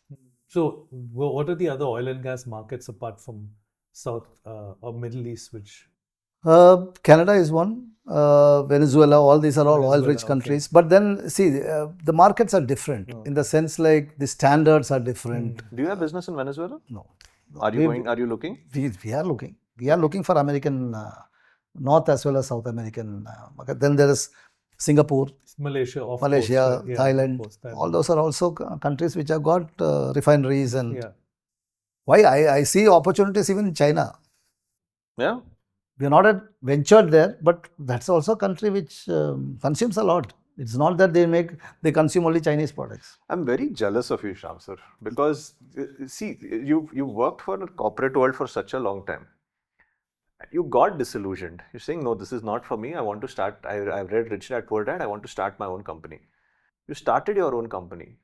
So what are the other oil and gas markets apart from South or Middle East, which?
Canada is one, Venezuela, all these are all oil-rich countries. Okay. But then, see, the markets are different in the sense like the standards are different.
Do you have business in Venezuela?
No.
Are you looking?
We are looking. We are looking for American, North as well as South American market. Then there is Singapore,
Malaysia,
Thailand. All those are also countries which have got refineries and why I see opportunities even in China.
Yeah.
We are not ventured there, but that's also a country which consumes a lot. It's not that they consume only Chinese products.
I'm very jealous of you, Shyam sir, because see, you worked for the corporate world for such a long time. You got disillusioned. You're saying, no, this is not for me. I want to start. I've read Rich Dad Poor Dad. I want to start my own company. You started your own company.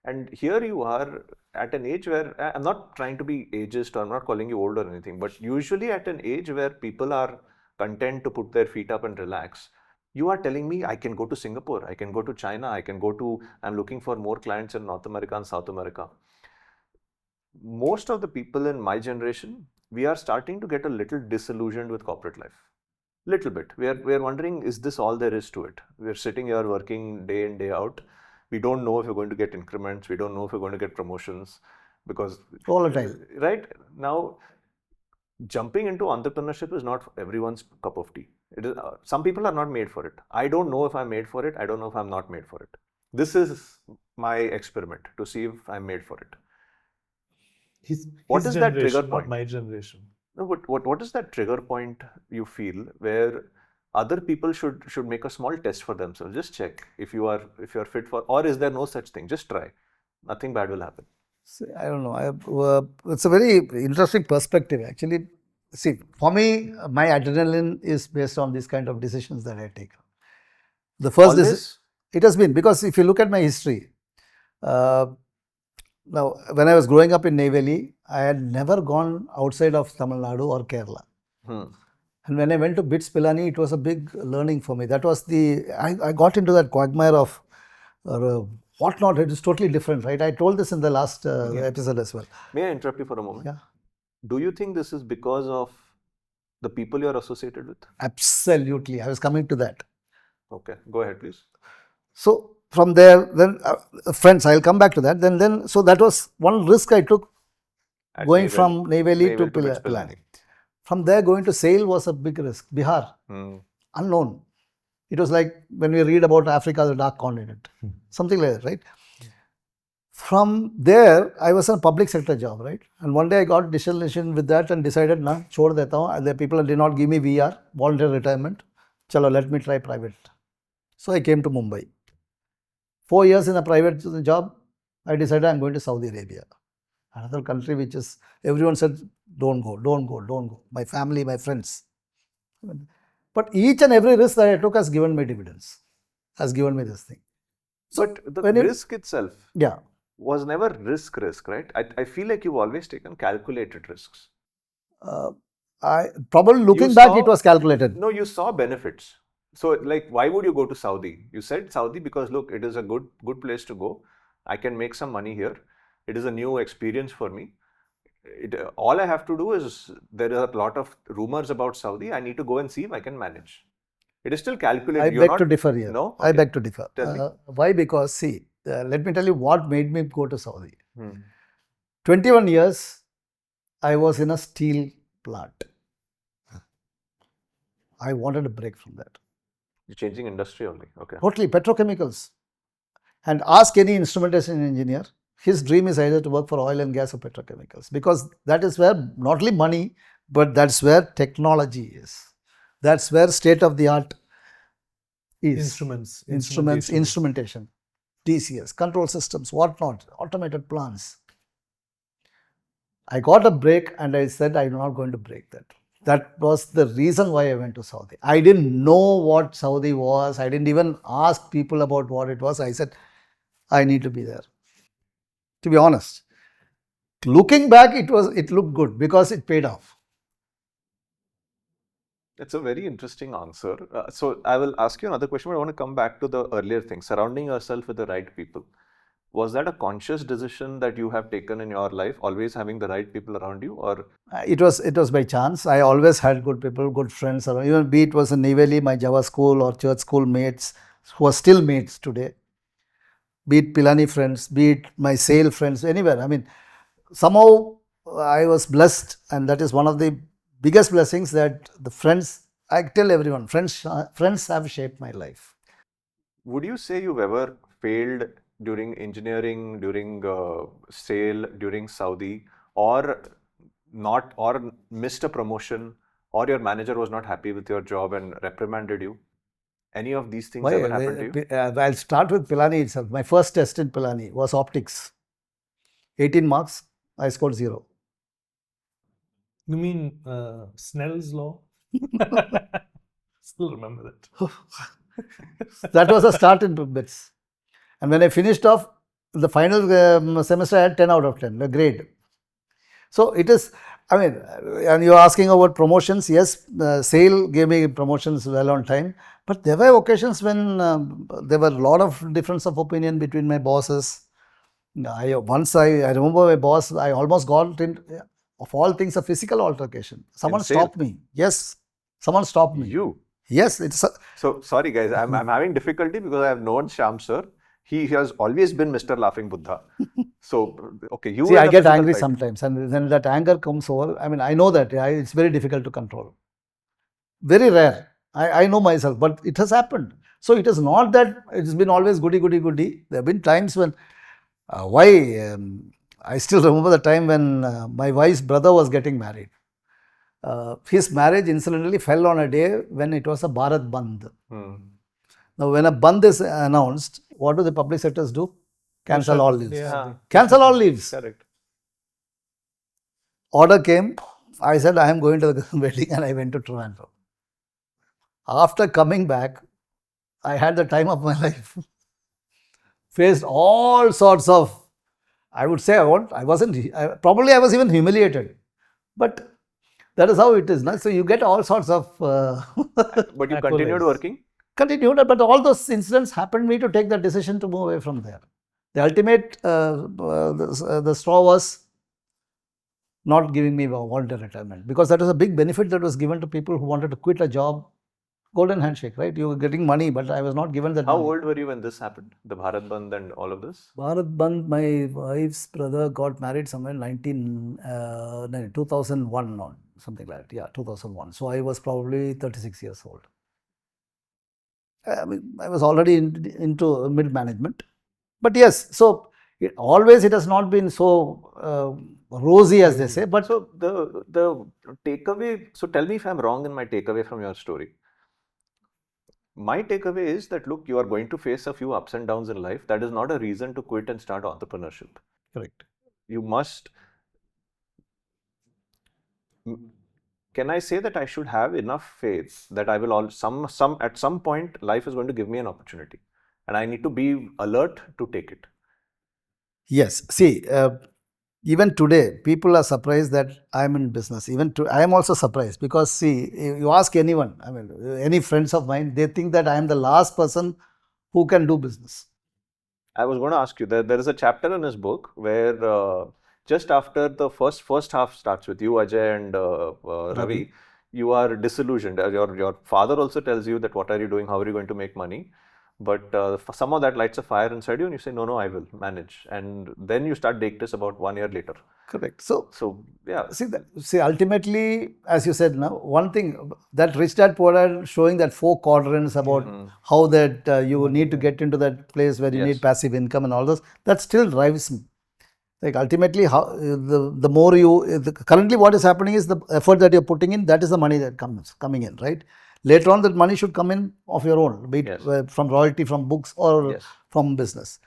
And here you are at an age where I'm not trying to be ageist or I'm not calling you old or anything, but usually at an age where people are content to put their feet up and relax, you are telling me I can go to Singapore, I can go to China, I'm looking for more clients in North America and South America. Most of the people in my generation, we are starting to get a little disillusioned with corporate life. Little bit. We are wondering, is this all there is to it? We're sitting here working day in, day out. We don't know if we're going to get increments. We don't know if we're going to get promotions because
Volatile.
right now, jumping into entrepreneurship is not everyone's cup of tea. It is, some people are not made for it. I don't know if I'm made for it. I don't know if I'm not made for it. This is my experiment to see if I'm made for it. What is that trigger
Not
point?
my generation.
No, but what is that trigger point you feel where other people should make a small test for themselves? Just check if you're fit for, or is there no such thing? Just try. Nothing bad will happen.
See, I don't know. It's a very interesting perspective, actually. See, for me, my adrenaline is based on these kind of decisions that I take. The first
Always?
it has been, because if you look at my history, now when I was growing up in Neyveli, I had never gone outside of Tamil Nadu or Kerala. And when I went to BITS Pilani, it was a big learning for me. That was I got into that quagmire of whatnot. It is totally different, right? I told this in the last episode as well.
May I interrupt you for a moment?
Yeah.
Do you think this is because of the people you're associated with?
Absolutely. I was coming to that.
Okay, go ahead, please.
So from there, then friends, I'll come back to that. Then so that was one risk I took, going from Neyveli to
BITS
Pilani. From there, going to SAIL was a big risk. Bihar, unknown. It was like when we read about Africa, the dark continent, something like that, right? From there, I was in a public sector job, right? And one day I got disillusioned with that and decided, nah, chhod deta hu. The people did not give me VR, voluntary retirement. Chalo, let me try private. So I came to Mumbai. 4 years in a private job, I decided I'm going to Saudi Arabia. Another country which is, everyone said, don't go, don't go, don't go. My family, my friends. But each and every risk that I took has given me dividends, has given me this thing.
So but the risk itself was never risk, right? I feel like you've always taken calculated risks.
I probably looking back, it was calculated.
No, you saw benefits. So like, why would you go to Saudi? You said Saudi because look, it is a good place to go. I can make some money here. It is a new experience for me. All I have to do is, there are a lot of rumors about Saudi. I need to go and see if I can manage. It is still calculated.
I beg to differ here.
No?
I beg to differ.
Tell me.
Why? Because see, let me tell you what made me go to Saudi. 21 years, I was in a steel plant. I wanted a break from that.
You're changing industry only. Okay.
Totally, petrochemicals. And ask any instrumentation engineer, his dream is either to work for oil and gas or petrochemicals, because that is where not only money, but that's where technology is. That's where state of the art is. Instrumentation, TCS, control systems, whatnot, automated plants. I got a break and I said, I'm not going to break that. That was the reason why I went to Saudi. I didn't know what Saudi was. I didn't even ask people about what it was. I said, I need to be there. To be honest, looking back, it looked good because it paid off.
It's a very interesting answer. So I will ask you another question, but I want to come back to the earlier thing, surrounding yourself with the right people. Was that a conscious decision that you have taken in your life, always having the right people around you, or?
It was by chance. I always had good people, good friends around. Even be it was in Neyveli, my Java school or church school mates, who are still mates today. Be it Pilani friends, be it my SAIL friends, anywhere. I mean, somehow I was blessed, and that is one of the biggest blessings, that the friends, I tell everyone, friends have shaped my life.
Would you say you've ever failed during engineering, during SAIL, during Saudi, or not, or missed a promotion, or your manager was not happy with your job and reprimanded you? Any of these things ever happened to you?
I'll start with Pilani itself. My first test in Pilani was optics. 18 marks, I scored 0.
You mean Snell's law? Still remember that.
That was a start in bits. And when I finished off, the final semester I had 10 out of 10, the grade. So it is, I mean, and you're asking about promotions. Yes, SAIL gave me promotions well on time. But there were occasions when there were a lot of difference of opinion between my bosses. I remember my boss, I almost got in, of all things, a physical altercation. Someone stopped me. Yes, someone stopped me.
You?
Yes, it's
So sorry guys, I'm having difficulty because I have known Syam sir. He has always been Mr. Laughing Buddha. So okay, you
see, I get angry sometimes, and then that anger comes over. I mean, I know that it's very difficult to control. Very rare. I know myself, but it has happened. So it is not that it's been always goody, goody, goody. There have been times when, I still remember the time when my wife's brother was getting married. His marriage incidentally fell on a day when it was a Bharat Bandh. Now, when a Bandh is announced, what do the public sectors do? Cancel all leaves.
Yeah.
Cancel all leaves.
Correct.
Order came. I said, I am going to the wedding, and I went to Toronto. After coming back, I had the time of my life. Faced all sorts of, I would say, I was even humiliated. But that is how it is. So you get all sorts of.
But you continued working?
Continued, but all those incidents happened me to take the decision to move away from there. The ultimate, the straw was not giving me voluntary retirement, because that was a big benefit that was given to people who wanted to quit a job. Golden handshake, right? You were getting money, but I was not given that.
How
money.
old were you when this happened? The Bharat Bandh and all of this?
Bharat Bandh, my wife's brother got married somewhere in 2001 or something like that. Yeah, 2001. So I was probably 36 years old. I mean, I was already into mid-management. But yes, so it has not been so rosy as they say. But
so the takeaway, so tell me if I'm wrong in my takeaway from your story. My takeaway is that, look, you are going to face a few ups and downs in life. That is not a reason to quit and start entrepreneurship.
Correct.
You must. Can I say that I should have enough faith that I will at some point life is going to give me an opportunity, and I need to be alert to take it?
Yes. See, even today, people are surprised that I am in business. I am also surprised, because see, you ask anyone, I mean, any friends of mine, they think that I am the last person who can do business.
I was going to ask you, there is a chapter in his book where just after the first half starts with you, Ajay, and Ravi, you are disillusioned. Your father also tells you that what are you doing, how are you going to make money? But somehow that lights a fire inside you, and you say, no, I will manage. And then you start Deiktis about 1 year later.
Correct. So
yeah.
See, ultimately, as you said now, one thing, that Rich Dad Poor Dad showing that 4 quadrants about how that you need to get into that place where you need passive income and all those, that still drives me. Like ultimately, how the more you, currently what is happening is the effort that you're putting in, that is the money that coming in, right? Later on, that money should come in of your own, be it from royalty, from books, or from business.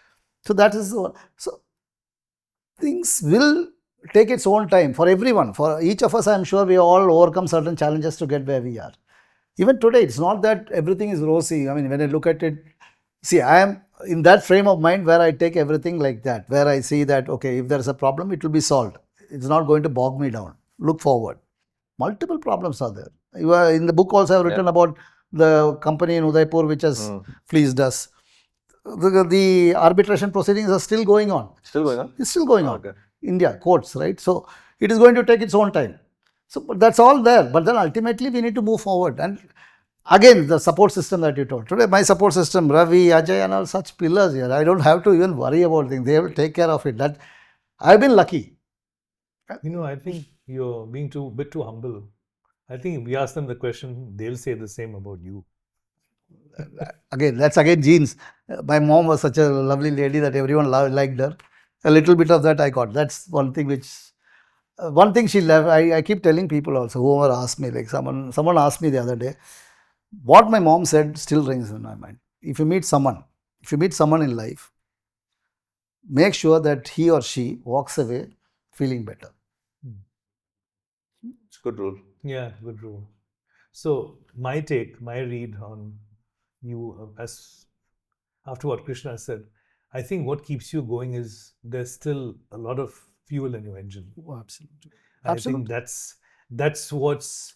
So that is, so things will take its own time for everyone. For each of us, I'm sure we all overcome certain challenges to get where we are. Even today, it's not that everything is rosy. I mean, when I look at it, see, I am in that frame of mind where I take everything like that, where I see that, okay, if there is a problem, it will be solved. It's not going to bog me down. Look forward. Multiple problems are there. In the book also, I have written about the company in Udaipur which has fleeced us. The arbitration proceedings are still going on.
Still going on?
It's still going on. Okay. India, courts, right? So it is going to take its own time. So that's all there. But then ultimately we need to move forward. And again, the support system that you told. Today, my support system, Ravi, Ajay, and all such pillars here. I don't have to even worry about things. They will take care of it. That I've been lucky.
I think you're being a bit too humble. I think if we ask them the question, they'll say the same about you.
Again, that's genes. My mom was such a lovely lady that everyone liked her. A little bit of that I got. That's one thing which one thing she left, I keep telling people also, whoever asked me, like someone asked me the other day, what my mom said still rings in my mind. If you meet someone in life, make sure that he or she walks away feeling better.
It's a good rule.
Yeah, good rule. So my read on you as after what Krishna said, I think what keeps you going is there's still a lot of fuel in your engine.
Oh, absolutely.
I think that's what's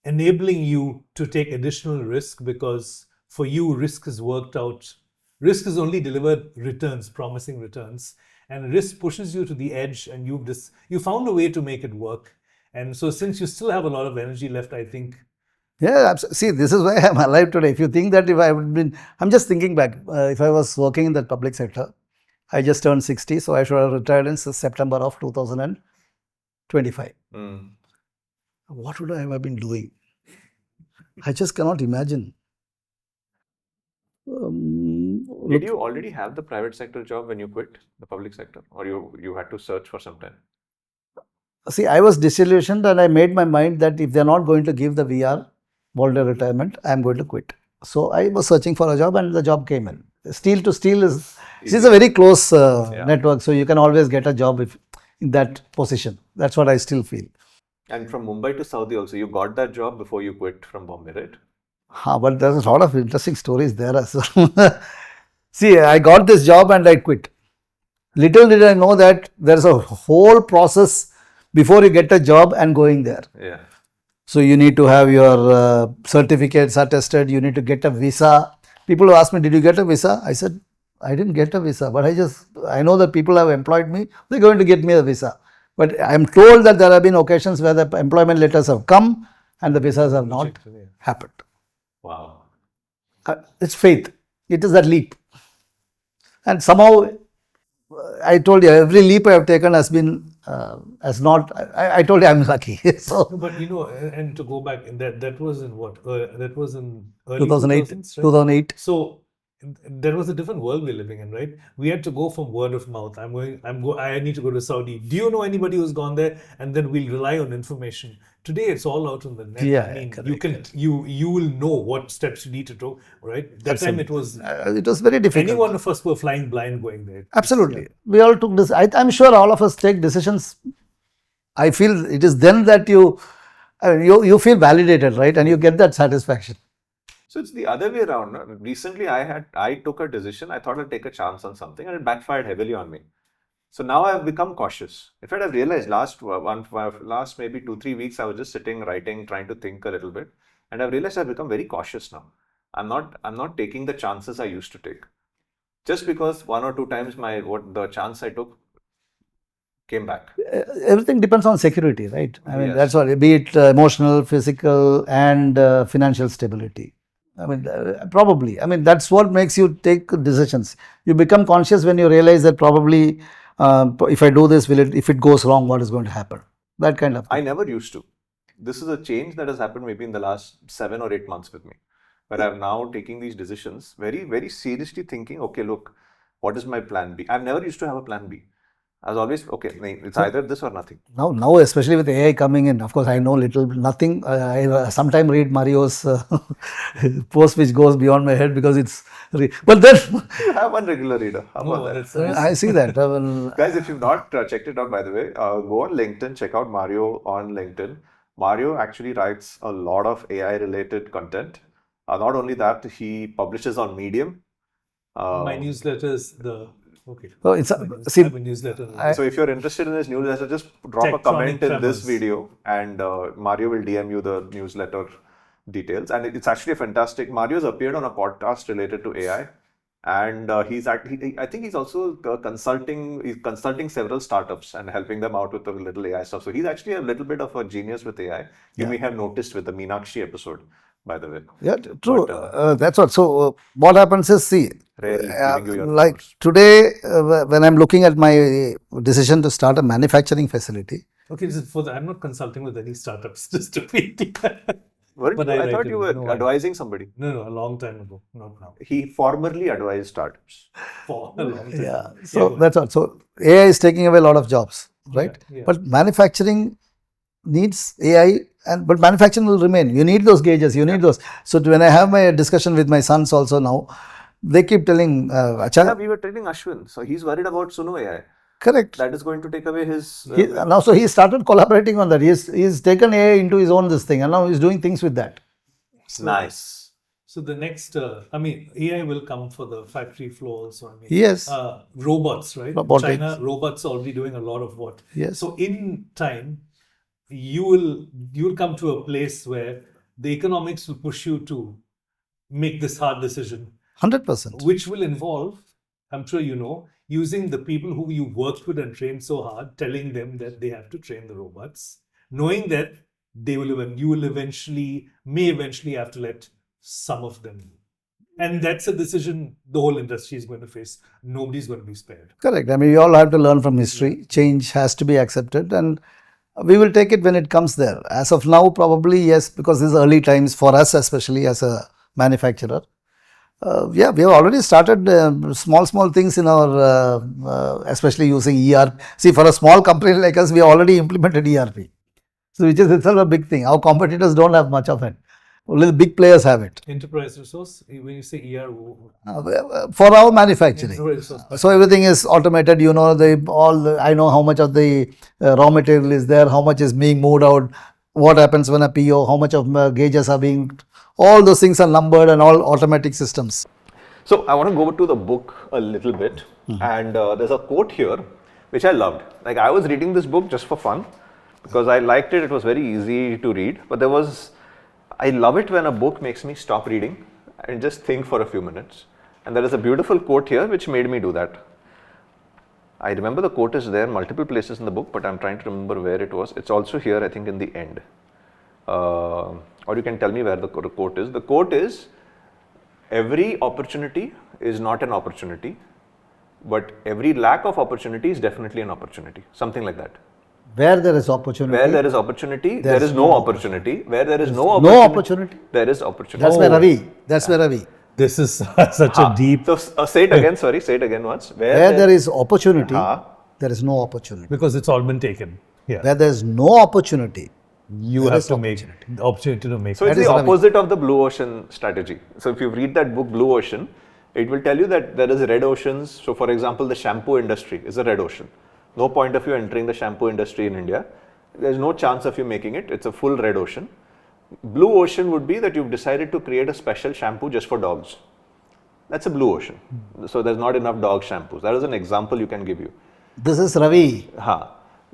enabling you to take additional risk, because for you risk is worked out. Risk is only delivered returns, promising returns, and risk pushes you to the edge, and you found a way to make it work. And so since you still have a lot of energy left, I think.
Yeah, see, this is why I'm alive today. If you think that if I would been, I'm just thinking back, if I was working in the public sector, I just turned 60, so I should have retired in September of 2025. What would I have been doing? I just cannot imagine.
Did you already have the private sector job when you quit the public sector, or you had to search for some time?
See, I was disillusioned and I made my mind that if they're not going to give the VR, voluntary retirement, I'm going to quit. So I was searching for a job and the job came in. Steel to steel is a very close network, so you can always get a job in that position. That's what I still feel.
And from Mumbai to Saudi also, you got that job before you quit from Bombay, right?
But there's a lot of interesting stories there as well. See, I got this job and I quit. Little did I know that there's a whole process before you get a job and going there.
Yeah.
So you need to have your certificates attested, you need to get a visa. People who ask me, did you get a visa? I said, I didn't get a visa, but I know that people have employed me, they're going to get me a visa. But I'm told that there have been occasions where the employment letters have come and the visas have not happened.
Wow.
It's faith. It is that leap. And somehow, I told you, every leap I have taken has been, I told you I'm lucky. So,
but and to go back, that was in what? That was in early
2008.
2000s, right?
2008.
So there was a different world we're living in, right? We had to go from word of mouth. I need to go to Saudi. Do you know anybody who's gone there? And then we'll rely on information. Today it's all out on the net.
Yeah,
I mean,
correct.
you will know what steps you need to take, right? That time it was
very difficult.
Any one of us were flying blind going there.
Absolutely. We all took this. I'm sure all of us take decisions. I feel it is then that you feel validated, right? And you get that satisfaction.
So it's the other way around. No? Recently, I took a decision. I thought I'd take a chance on something, and it backfired heavily on me. So now I've become cautious. In fact, I've realized last maybe 2-3 weeks, I was just sitting, writing, trying to think a little bit, and I've realized I've become very cautious now. I'm not taking the chances I used to take, just because 1 or 2 times the chance I took came back.
Everything depends on security, right? I mean, that's what, be it emotional, physical, and financial stability. I mean, probably. I mean, that's what makes you take decisions. You become conscious when you realize that probably if I do this, if it goes wrong, what is going to happen? That kind of thing.
I never used to. This is a change that has happened maybe in the last 7 or 8 months with me, where I'm now taking these decisions very, very seriously, thinking, okay, look, what is my plan B? I've never used to have a plan B. I was always, okay, it's either this or nothing.
Now, especially with AI coming in, of course, I know nothing. I sometimes read Mario's post, which goes beyond my head because it's. But then.
You have one regular reader. How about that?
I see that.
Guys, if you've not checked it out, by the way, go on LinkedIn, check out Mario on LinkedIn. Mario actually writes a lot of AI related content. Not only that, he publishes on Medium.
My newsletter is okay.
Oh, it's
a newsletter.
So if you're interested in this newsletter, just drop a comment in this video, and Mario will DM you the newsletter details. And it's actually fantastic. Mario's appeared on a podcast related to AI, and I think he's also consulting. He's consulting several startups and helping them out with a little AI stuff. So he's actually a little bit of a genius with AI. You may have noticed with the Meenakshi episode, by the way.
Yeah, true. That's what. So what happens is, see, like
thoughts.
Today, when I'm looking at my decision to start a manufacturing facility.
Okay, I'm not consulting with any startups, just to be clear.
Weren't you? I thought you were
No, I-
advising somebody.
No, a long time ago, not now.
He formerly advised startups.
For a long time.
Yeah.
ago.
So
go
that's all. So AI is taking away a lot of jobs, right?
yeah.
But manufacturing needs AI, and but manufacturing will remain. You need those gauges. You need those. So when I have my discussion with my sons also now, they keep telling, Acha,
Yeah, we were telling Ashwin. So he's worried about Suno AI.
correct.
That is going to take away his.
Now, so he started collaborating on that. He's taken AI into his own this thing, and now he's doing things with that.
Nice.
So the next, AI will come for the factory floors. So
Yes.
Robots, right?
Robotics.
China, robots are already doing a lot of what.
Yes.
So in time, you will come to a place where the economics will push you to make this hard decision,
100%.
which will involve, I'm sure you know, using the people who you worked with and trained so hard, telling them that they have to train the robots, knowing that you will may eventually have to let some of them. And that's a decision the whole industry is going to face. Nobody's going to be spared.
Correct. I mean, we all have to learn from history. Change has to be accepted, and we will take it when it comes there. As of now, probably yes, because these are early times for us, especially as a manufacturer. We have already started small things in our, especially using ERP. See, for a small company like us, we already implemented ERP. So, which is itself a big thing. Our competitors don't have much of it. Only the big players have it.
Enterprise resource, when you say ER,
For our manufacturing.
enterprise resource.
So everything is automated. You know, I know how much of the raw material is there, how much is being moved out, what happens when a PO, how much of gauges are being, all those things are numbered and all automatic systems.
So I want to go to the book a little bit, and there's a quote here which I loved. Like, I was reading this book just for fun because I liked it. It was very easy to read, but I love it when a book makes me stop reading and just think for a few minutes. And there is a beautiful quote here which made me do that. I remember the quote is there multiple places in the book, but I'm trying to remember where it was. It's also here, I think, in the end. Or you can tell me where the quote is. The quote is, every opportunity is not an opportunity, but every lack of opportunity is definitely an opportunity. Something like that.
Where there is opportunity.
Where there is opportunity, there is no opportunity. Where there is no
opportunity,
there is opportunity.
That's where Ravi. That's where Ravi.
This is such a deep.
So say it again. Sorry, say it again once.
Where there is opportunity, there is no opportunity.
Because it's all been taken. Yeah.
Where there is no opportunity,
You have to make the opportunity to make.
So it's the opposite of the blue ocean strategy. So if you read that book, Blue Ocean, it will tell you that there is red oceans. So for example, the shampoo industry is a red ocean. No point of you entering the shampoo industry in India. There's no chance of you making it. It's a full red ocean. Blue ocean would be that you've decided to create a special shampoo just for dogs. That's a blue ocean. So there's not enough dog shampoos. That is an example you can give you.
this is Ravi.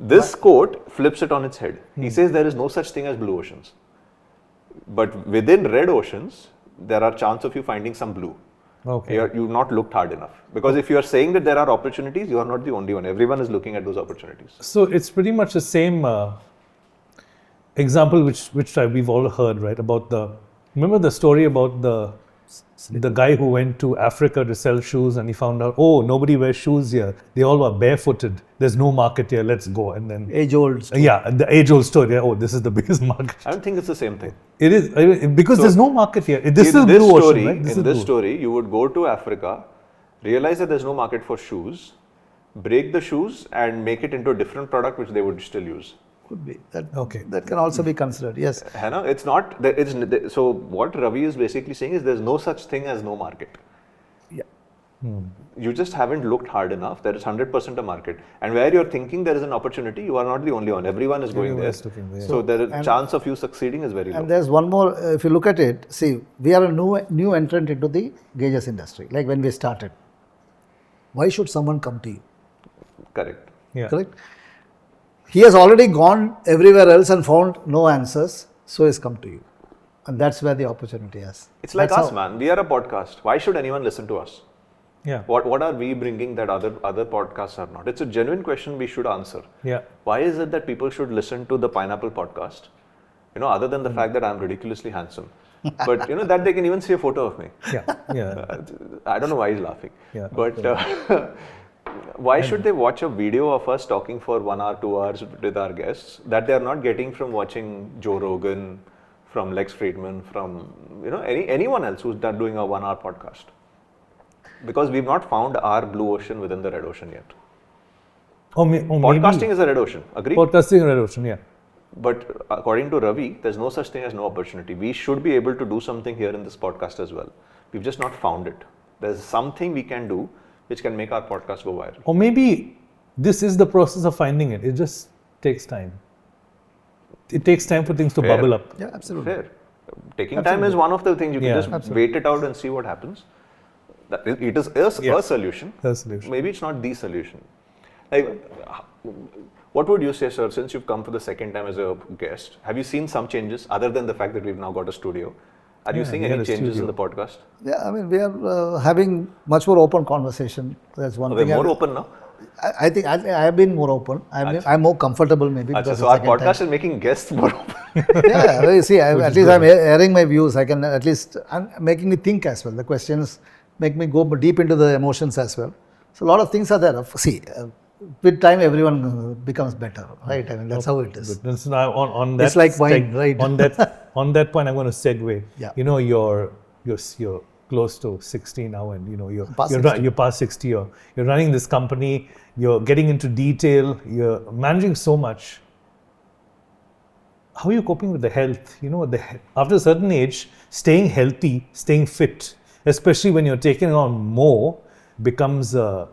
This quote flips it on its head. He says there is no such thing as blue oceans. But within red oceans, there are chance of you finding some blue.
Okay.
You've not looked hard enough. Because if you are saying that there are opportunities, you are not the only one. Everyone is looking at those opportunities.
So it's pretty much the same example which we've all heard, right? About remember the story about the guy who went to Africa to sell shoes and he found out, oh, nobody wears shoes here. They all were barefooted. There's no market here. Let's go. And then
Age-old story.
yeah, the age-old story. Oh, this is the biggest market.
I don't think it's the same thing.
It is because there's no market here. This is
In this
blue
story,
ocean, right?
in this story, you would go to Africa, realize that there's no market for shoes, break the shoes and make it into a different product which they would still use.
Could be.
Okay.
That can also be considered, yes.
It's not. So what Ravi is basically saying is there's no such thing as no market.
Yeah.
You just haven't looked hard enough. There is 100% a market. And where you're thinking there is an opportunity, you are not the only one. Everyone is going there. So the chance of you succeeding is very low.
And there's one more, if you look at it, see, we are a new entrant into the gauges industry, like when we started. Why should someone come to you?
Correct.
Yeah.
Correct? He has already gone everywhere else and found no answers, so he's come to you. And that's where the opportunity is.
It's like us, man. We are a podcast. Why should anyone listen to us?
Yeah.
What are we bringing that other podcasts are not? It's a genuine question we should answer.
Yeah.
Why is it that people should listen to the Pineapple podcast? Other than the fact that I'm ridiculously handsome. But that they can even see a photo of me.
Yeah. Yeah.
I don't know why he's laughing.
Yeah.
But why should they watch a video of us talking for 1 hour, 2 hours with our guests that they are not getting from watching Joe Rogan, from Lex Friedman, from anyone else who's doing a 1 hour podcast. Because we've not found our blue ocean within the red ocean yet.
Or
Podcasting
maybe
is a red ocean, agree?
podcasting red ocean, yeah.
But according to Ravi, there's no such thing as no opportunity. We should be able to do something here in this podcast as well. We've just not found it. There's something we can do which can make our podcast go viral.
Or maybe this is the process of finding it. It just takes time. It takes time for things to
Fair.
bubble up.
Yeah, absolutely.
Fair. Taking time is one of the things. You can
Yeah,
just
absolutely.
wait it out and see what happens. It is a solution.
That's the solution.
Maybe it's not the solution. Like, what would you say, sir, since you've come for the second time as a guest, have you seen some changes other than the fact that we've now got a studio? Are you
Yeah,
seeing
we
any
had a
changes in
studio.
the podcast?
Yeah, I mean, we are having much more open conversation. That's one
We're
thing.
more open now.
I think I have been more open. I'm more comfortable maybe.
Achha,
because
so
the
our
second
podcast
time.
is making guests more open.
Yeah, well, you see, at least I'm airing my views. I can at least, I'm making me think as well. The questions make me go deep into the emotions as well. So a lot of things are there. See, with time, everyone becomes better, right? I mean, that's how it is.
Good. So now on that
It's like wine, right?
On that point, I'm going to segue.
Yeah.
You know, you're close to 60 now, and you're
Past
you're,
60.
you're past 60. You're running this company. You're getting into detail. You're managing so much. How are you coping with the health? After a certain age, staying healthy, staying fit, especially when you're taking on more, becomes a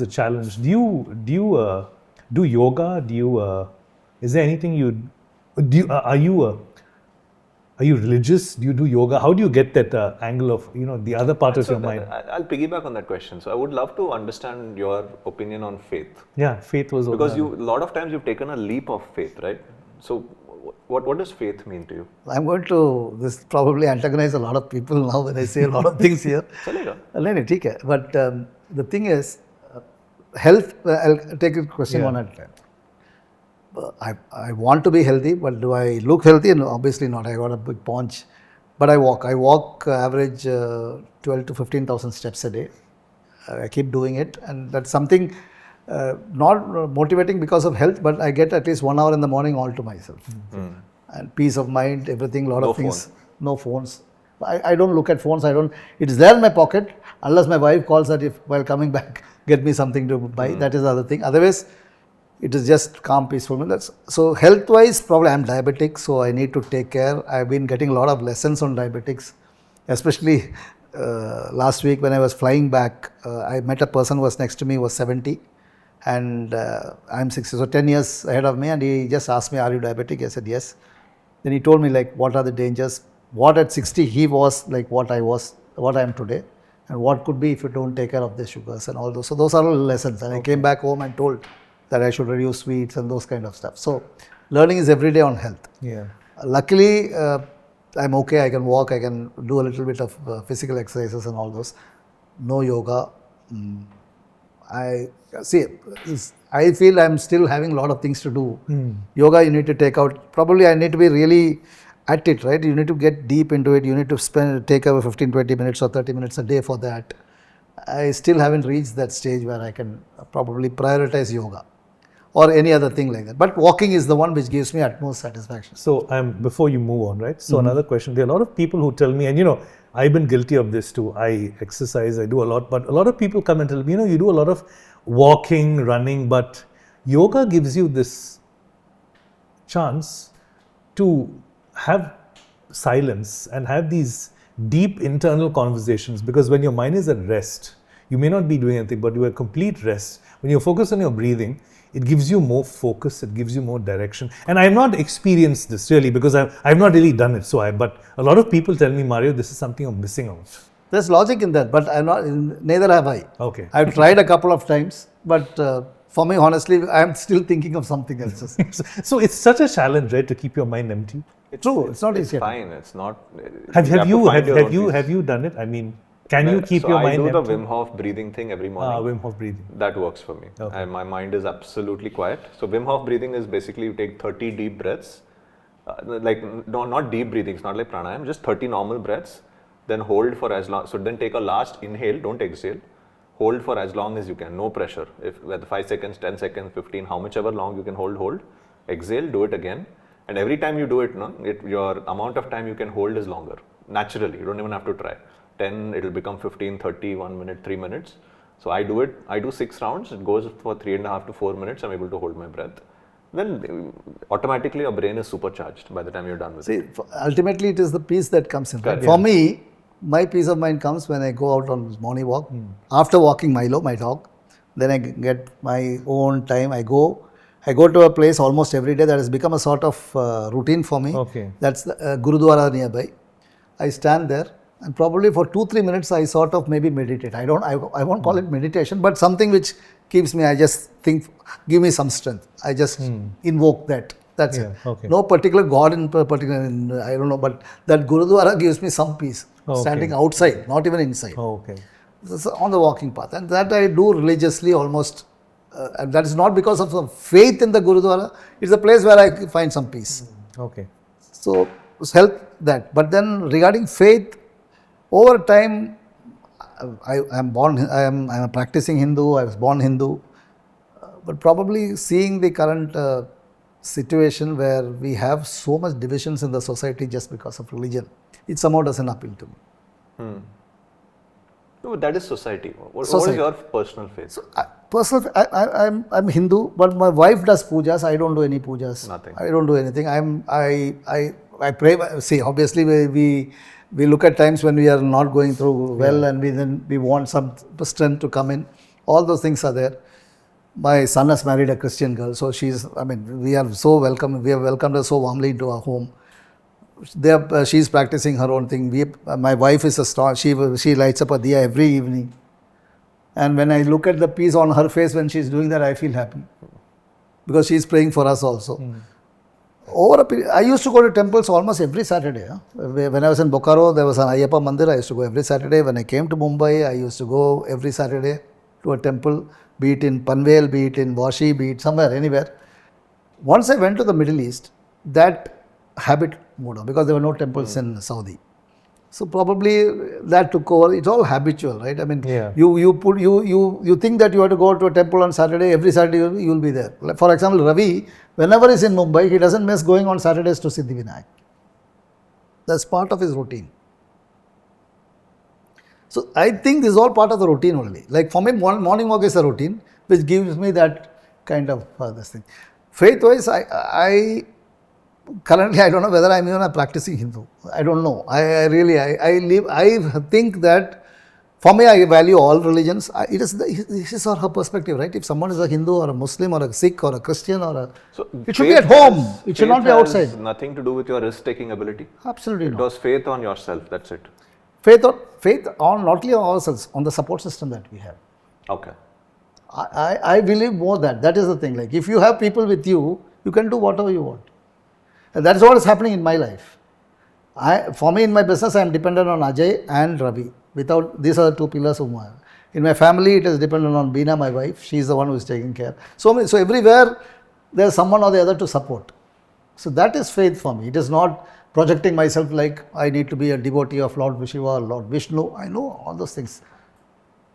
challenge. Do you do yoga? Is there anything you do? Are you religious? Do you do yoga? How do you get that angle of the other part of
So
your mind?
I'll piggyback on that question. So I would love to understand your opinion on faith.
Yeah, faith was
Because a lot of times you've taken a leap of faith, right? So what does faith mean to you?
I'm going to this probably antagonize a lot of people now when I say a lot of things here.
Chalega.
No, ठीक है. But the thing is, health. I'll take a question one at a time. I want to be healthy, but do I look healthy? No, obviously not. I got a big paunch, but I walk. I walk average 12 to 15,000 steps a day. I keep doing it, and that's something not motivating because of health, but I get at least 1 hour in the morning all to myself. And peace of mind, everything, lot
No
of things.
phone.
No phones. I don't look at phones. It's there in my pocket unless my wife calls that while coming back, get me something to buy. That is the other thing. Otherwise, it is just calm, peaceful. So health-wise, probably I'm diabetic, so I need to take care. I've been getting a lot of lessons on diabetics, especially last week when I was flying back. I met a person who was next to me, was 70, and I'm 60, so 10 years ahead of me, and he just asked me, "Are you diabetic?" I said, "Yes." Then he told me like what are the dangers. What at 60 he was like what I am today, and what could be if you don't take care of the sugars and all those. So those are all lessons. And I came back home and told that I should reduce sweets and those kind of stuff. So learning is every day on health.
Yeah.
Luckily, I'm okay. I can walk. I can do a little bit of physical exercises and all those. No yoga. I feel I'm still having a lot of things to do. Yoga, you need to take out. Probably I need to be really at it, right? You need to get deep into it. You need to take over 15, 20 minutes or 30 minutes a day for that. I still haven't reached that stage where I can probably prioritize yoga or any other thing like that. But walking is the one which gives me utmost satisfaction.
So before you move on, right? So another question. There are a lot of people who tell me, and I've been guilty of this too. I exercise, I do a lot, but a lot of people come and tell me, you do a lot of walking, running, but yoga gives you this chance to have silence and have these deep internal conversations, because when your mind is at rest, you may not be doing anything, but you are at complete rest. When you focus on your breathing, it gives you more focus, it gives you more direction. And I have not experienced this really because I've not really done it. But a lot of people tell me, Mario, this is something I'm missing out.
There's logic in that, but neither have I.
Okay.
I've tried a couple of times, but for me, honestly, I'm still thinking of something else.
So it's such a challenge, right, to keep your mind empty.
True, it's not
It's
easy.
fine. It's not.
Have
have
you done it? I mean, can you keep
so
your
I
mind
do
empty?
the Wim Hof breathing thing every morning.
Wim Hof breathing.
That works for me.
Okay.
And my mind is absolutely quiet. So Wim Hof breathing is basically you take 30 deep breaths. Not deep breathing. It's not like pranayam. Just 30 normal breaths. Then hold for as long. So then take a last inhale. Don't exhale. Hold for as long as you can. No pressure. If whether 5 seconds, 10 seconds, 15, how much ever long you can hold. Exhale. Do it again. And every time you do it, no, your amount of time you can hold is longer. Naturally, you don't even have to try. 10, it'll become 15, 30, 1 minute, 3 minutes. So I do it, I do 6 rounds, it goes for 3.5 to 4 minutes, I'm able to hold my breath. Then automatically your brain is supercharged by the time you're done with it.
See, ultimately it is the peace that comes in. Right?
Correct.
For me, my peace of mind comes when I go out on morning walk. After walking Milo, my dog, then I get my own time. I go to a place almost every day that has become a sort of routine for me.
Okay.
That's the gurudwara nearby. I stand there and probably for 2-3 minutes I sort of maybe meditate. I won't call it meditation, but something which keeps me, I just think, give me some strength. I just invoke that. That's it.
Okay.
No particular God in particular, I don't know, but that gurudwara gives me some peace.
Okay.
Standing outside, not even inside.
Okay.
This is on the walking path, and that I do religiously almost. And that is not because of some faith in the gurudwara. It's a place where I find some peace.
Okay.
So it's helped that. But then regarding faith, over time, I am a practicing Hindu. I was born Hindu, but probably seeing the current situation where we have so much divisions in the society just because of religion, it somehow doesn't appeal to me.
No, but that is society. What is
Society.
your personal faith?
I'm Hindu, but my wife does pujas. I don't do any pujas.
Nothing.
I don't do anything. I pray. See, obviously we look at times when we are not going through well, and we want some strength to come in. All those things are there. My son has married a Christian girl, so we are so welcome. We have welcomed her so warmly into our home. She's practicing her own thing. My wife is a star. She lights up a diya every evening. And when I look at the peace on her face when she's doing that, I feel happy. Because she's praying for us also. Over a period, I used to go to temples almost every Saturday. When I was in Bokaro, there was an Ayyappa Mandir. I used to go every Saturday. When I came to Mumbai, I used to go every Saturday to a temple, be it in Panvel, be it in Vashi, be it somewhere, anywhere. Once I went to the Middle East, that habit moved on because there were no temples in Saudi. So probably that took over. It's all habitual, right? You think that you have to go to a temple on Saturday. Every Saturday you will be there. Like for example, Ravi, whenever he's in Mumbai, he doesn't miss going on Saturdays to Siddhivinayak. That's part of his routine. So I think this is all part of the routine only. Like for me, morning walk is a routine which gives me that kind of this thing. Faith-wise, currently, I don't know whether I'm even a practicing Hindu. I don't know. I think that for me, I value all religions. It is his or her perspective, right? If someone is a Hindu or a Muslim or a Sikh or a Christian it should be at home. It should not be outside.
Has nothing to do with your risk-taking ability.
Absolutely
It
not.
was faith on yourself. That's it.
Faith on not only on ourselves, on the support system that we have.
Okay.
I believe more that is the thing. Like if you have people with you, you can do whatever you want. And that's what is happening in my life. For me, in my business, I am dependent on Ajay and Ravi. These are the two pillars of mine. In my family, it is dependent on Beena, my wife. She is the one who is taking care. So everywhere, there is someone or the other to support. So that is faith for me. It is not projecting myself like I need to be a devotee of Lord Shiva or Lord Vishnu. I know all those things.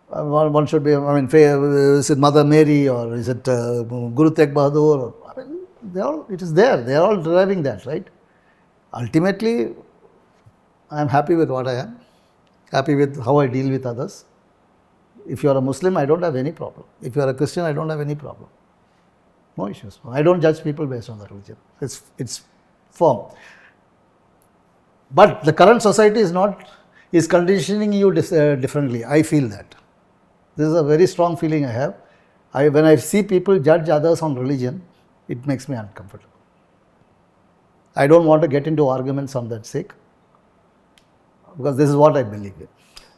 One should be, is it Mother Mary or is it Guru Tegh Bahadur? It is there. They are all deriving that, right? Ultimately, I am happy with what I am, happy with how I deal with others. If you are a Muslim, I don't have any problem. If you are a Christian, I don't have any problem. No issues. I don't judge people based on their religion. It's firm. But the current society is conditioning you differently. I feel that. This is a very strong feeling I have. When I see people judge others on religion, it makes me uncomfortable. I don't want to get into arguments on that sake because this is what I believe in.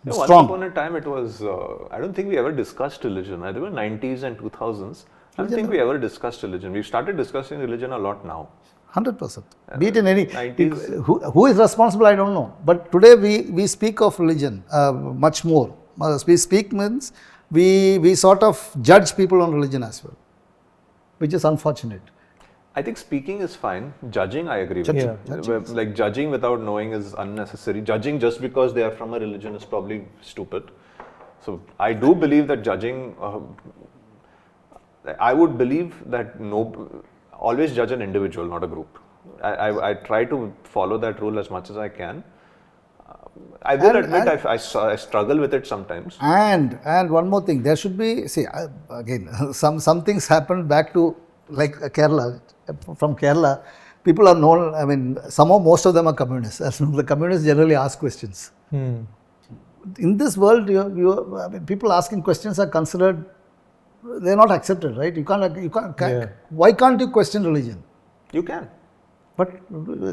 Once upon a time, it was, I don't think we ever discussed religion. Either in the 90s and 2000s, I don't think we ever discussed religion. We've started discussing religion a lot now.
100%. Be it in any,
90s.
who is responsible, I don't know. But today we speak of religion much more. We speak means we sort of judge people on religion as well, which is unfortunate.
I think speaking is fine. Judging, I agree with you. Like judging without knowing is unnecessary. Judging just because they are from a religion is probably stupid. So I do believe that judging, I would believe that always judge an individual, not a group. I try to follow that rule as much as I can. I will admit I struggle with it sometimes.
And one more thing, there should be, see, again, some things happen back to like Kerala. From Kerala, people are known, I mean, somehow most of them are communists. The communists generally ask questions. In this world, I mean, people asking questions are considered, they're not accepted, right? You can't
Yeah.
why can't you question religion?
You can.
But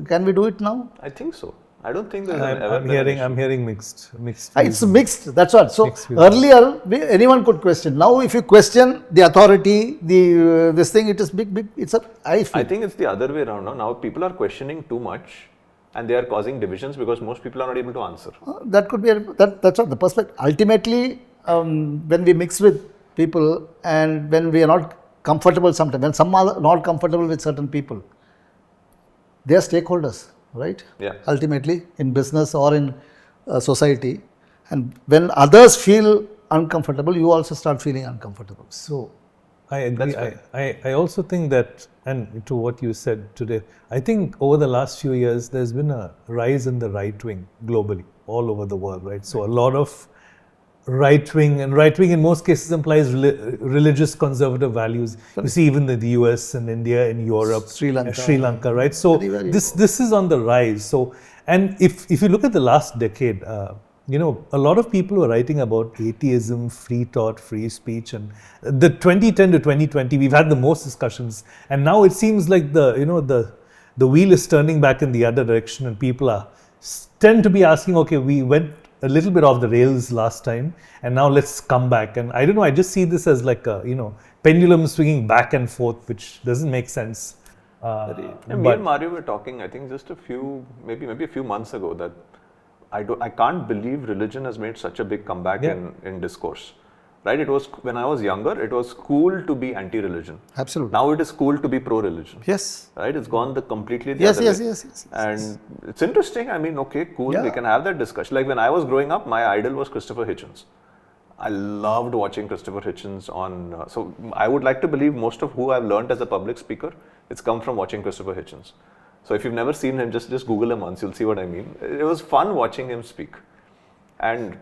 can we do it now?
I think so. I don't think there's
I'm hearing mixed.
It's mixed. That's what. So
Mixed views.
earlier, anyone could question. Now, if you question the authority, this thing, it is big. It's a. I feel.
I think it's the other way around now. Now people are questioning too much, and they are causing divisions because most people are not able to answer.
That could be that's what the perspective. Ultimately, when we mix with people and when we are not comfortable, sometimes when some are not comfortable with certain people, they are stakeholders, right?
Yeah.
Ultimately, in business or in society, and when others feel uncomfortable, you also start feeling uncomfortable.
So, I agree. I also think that, and to what you said today, I think over the last few years, there's been a rise in the right wing globally, all over the world, right? So, a lot of right wing, and right wing in most cases implies religious conservative values. You see, even in the US and India and Europe,
Sri
Lanka, right? So,
very
this is on the rise. So, and if you look at the last decade, you know, a lot of people were writing about atheism, free thought, free speech, and the 2010 to 2020, we've had the most discussions, and now it seems like the wheel is turning back in the other direction, and people tend to be asking, okay, we went a little bit off the rails last time, and now let's come back. And I don't know, I just see this as like a pendulum swinging back and forth, which doesn't make sense.
Me and Mario were talking, I think, just maybe a few months ago, that I can't believe religion has made such a big comeback in discourse. Right? It was, when I was younger, it was cool to be anti-religion.
Absolutely.
Now it is cool to be pro-religion.
Yes.
Right? It's gone completely the
Yes,
other
yes,
way.
yes.
And it's interesting. I mean, okay, cool.
Yeah.
We can have that discussion. Like when I was growing up, my idol was Christopher Hitchens. I loved watching Christopher Hitchens on. So I would like to believe most of who I've learned as a public speaker, it's come from watching Christopher Hitchens. So if you've never seen him, just Google him once, you'll see what I mean. It was fun watching him speak. And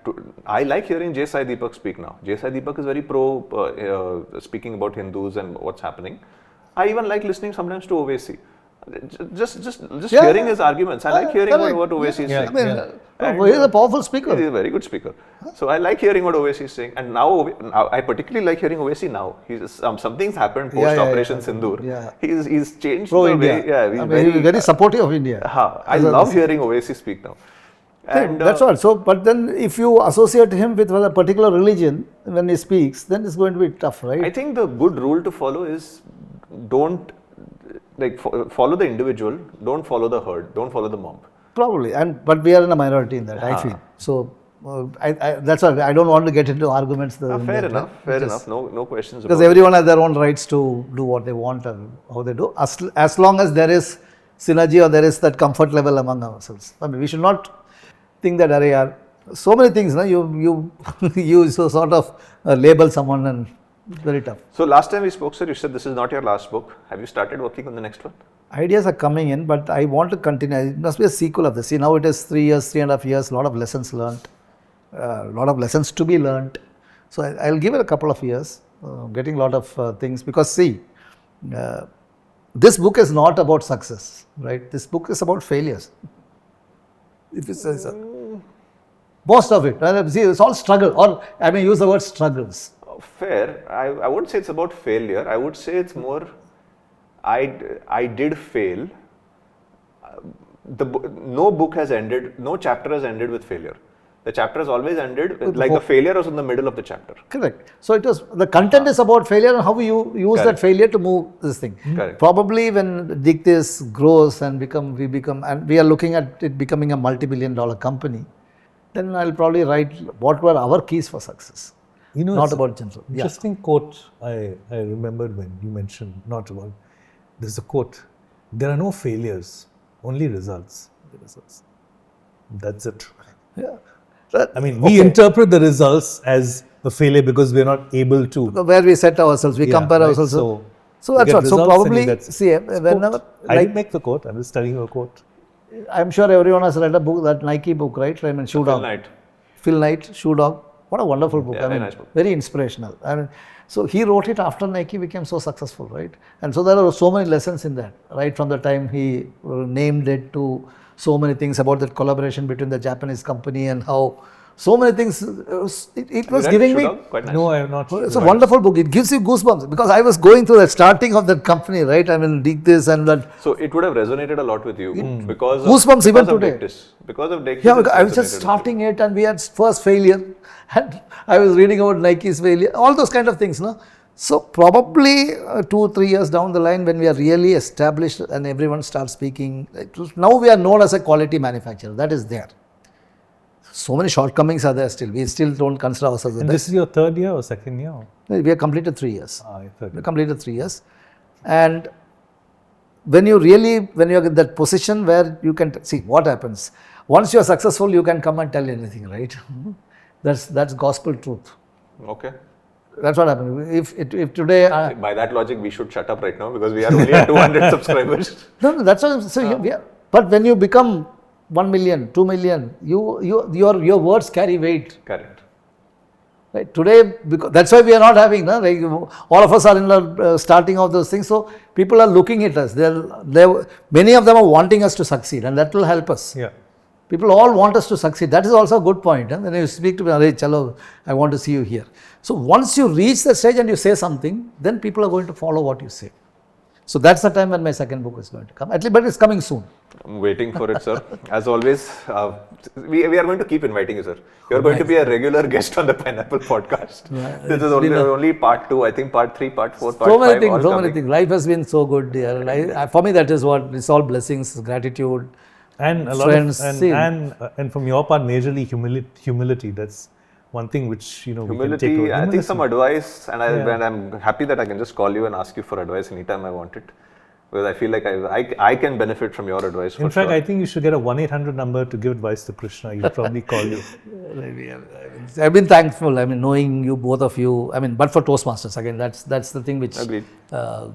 I like hearing Jay Sai Deepak speak now. Jay Sai Deepak is very pro speaking about Hindus and what's happening. I even like listening sometimes to Owaisi. Just hearing his arguments. I like hearing what Owaisi is saying.
I mean, he's a powerful speaker.
He's a very good speaker. So I like hearing what Owaisi is saying. And now I particularly like hearing Owaisi now. Something's happened post Operation Sindoor.
Yeah.
He's changed
Pro
the
India.
way. Yeah,
he's very supportive of India.
I love hearing Owaisi speak now.
And that's all. So, but then if you associate him with a particular religion when he speaks, then it's going to be tough, right?
I think the good rule to follow is don't follow the individual, don't follow the herd, don't follow the mob.
Probably, but we are in a minority in that, I feel. So, that's why I don't want to get into arguments.
Fair enough. No questions.
Because everyone has their own rights to do what they want and how they do, as long as there is synergy or there is that comfort level among ourselves. I mean, we should not think that so many things, no? you sort of label someone, and very tough.
So last time we spoke, sir, you said this is not your last book. Have you started working on the next one?
Ideas are coming in, but I want to continue. It must be a sequel of this. See, now it is 3.5 years, a lot of lessons learned, a lot of lessons to be learned. So I'll give it a couple of years, getting a lot of things, because see, this book is not about success, right? This book is about failures. If you say so. Most of it. See, it's all struggle, or I may use the word struggles.
Fair. I wouldn't say it's about failure. I would say it's more, I did fail. No book has ended, no chapter has ended with failure. The chapter has always ended with, like, the failure was in the middle of the chapter.
Correct. So it was, the content is about failure and how you use that failure to move this thing.
Correct.
Probably when Deiktis grows and and we are looking at it becoming a multi-billion-dollar company, then I'll probably write what were our keys for success. Not about general.
Interesting quote I remembered when you mentioned there's a quote, there are no failures, only results. That's it.
Yeah.
I mean, we interpret the results as a failure because we're not able to.
Where we set ourselves, we compare
right?
ourselves.
So
So that's
get
what. So
results and
probably
you get
see whenever
I
like
didn't make the quote. I'm just telling you a quote.
I'm sure everyone has read a book, that Nike book, right? I mean, Shoe
Phil
Dog.
Knight.
Phil Knight, Shoe Dog. What a wonderful book.
Yeah,
I
very
mean,
nice book.
very inspirational. I mean, so he wrote it after Nike became so successful, right? And so there are so many lessons in that, right? From the time he named it to so many things about that collaboration between the Japanese company and how so many things. It was
You read
giving
Shoe
me.
Dog? Quite nice.
No, I have not.
It's a wonderful book. It gives you goosebumps because I was going through the starting of that company, right? I mean, Deiktis and that.
So it would have resonated a lot with you because
Goosebumps
of,
even
because of
today.
Deiktis. Because of Deiktis.
Yeah,
it's
because I was just
resonated with
starting it and we had first failure and I was reading about Nike's failure, all those kind of things, no? So probably 2-3 years down the line when we are really established and everyone starts speaking, now we are known as a quality manufacturer, that is there. So many shortcomings are there still, we still don't consider ourselves the
And
best.
this is your third year or second year?
We have completed 3 years.
Your third
We
year.
completed 3 years and when you are in that position where you can see what happens. Once you are successful, you can come and tell anything, right? That's gospel truth.
you. Okay.
That's what happened. If today,
By that logic, we should shut up right now because we are only at 200 subscribers.
no, that's what. So but when you become 1 million, 2 million, your words carry weight.
Correct.
Right? Today, because that's why we are not having, no? Like all of us are in the starting of those things. So people are looking at us. Many of them are wanting us to succeed, and that will help us.
Yeah.
People all want us to succeed. That is also a good point. When you speak to me, "Hey, chalo, I want to see you here." So once you reach the stage and you say something, then people are going to follow what you say. So that's the time when my second book is going to come. At least, but it's coming soon.
I'm waiting for it, sir. As always, we are going to keep inviting you, sir. You're going to be a regular guest on the Pineapple podcast. This is only part 2. I think part 3, part 4, part 5.
So many things,
all
so
coming.
many things. Life has been so good, dear. For me, that is what it's all blessings, gratitude,
And a lot
friends.
of,
See,
and from your part, majorly humility. That's one thing which we can take
Humility,
away.
I think some advice, and
Yeah.
I'm happy that I can just call you and ask you for advice anytime I want it. Because I feel like I can benefit from your advice.
In fact, I think you should get a 1-800 number to give advice to Krishna. He'll probably call you.
I've been thankful. I mean, knowing you, both of you. I mean, but for Toastmasters again, that's the thing which
Agreed.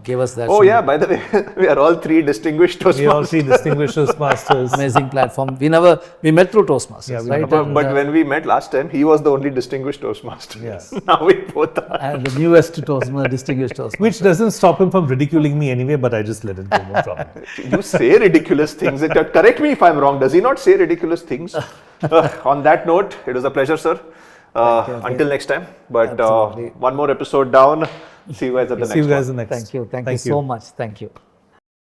gave us that.
Oh yeah, by the way, we are all 3 distinguished
We all
Toastmasters.
see Distinguished Toastmasters.
amazing platform. We met through Toastmasters,
Yeah, we
right?
But when we met last time, he was the only distinguished Toastmaster.
Yes.
Now we both are.
and the newest Toastmaster, distinguished Toastmaster.
Which doesn't stop him from ridiculing me anyway, but I just let it go. No problem.
You say ridiculous things. Correct me if I'm wrong. Does he not say ridiculous things? On that note, it was a pleasure, sir. Until next time. But
Absolutely.
one more episode down. See you guys at the next
See you guys
one.
in the next.
Thank you so much. Thank you.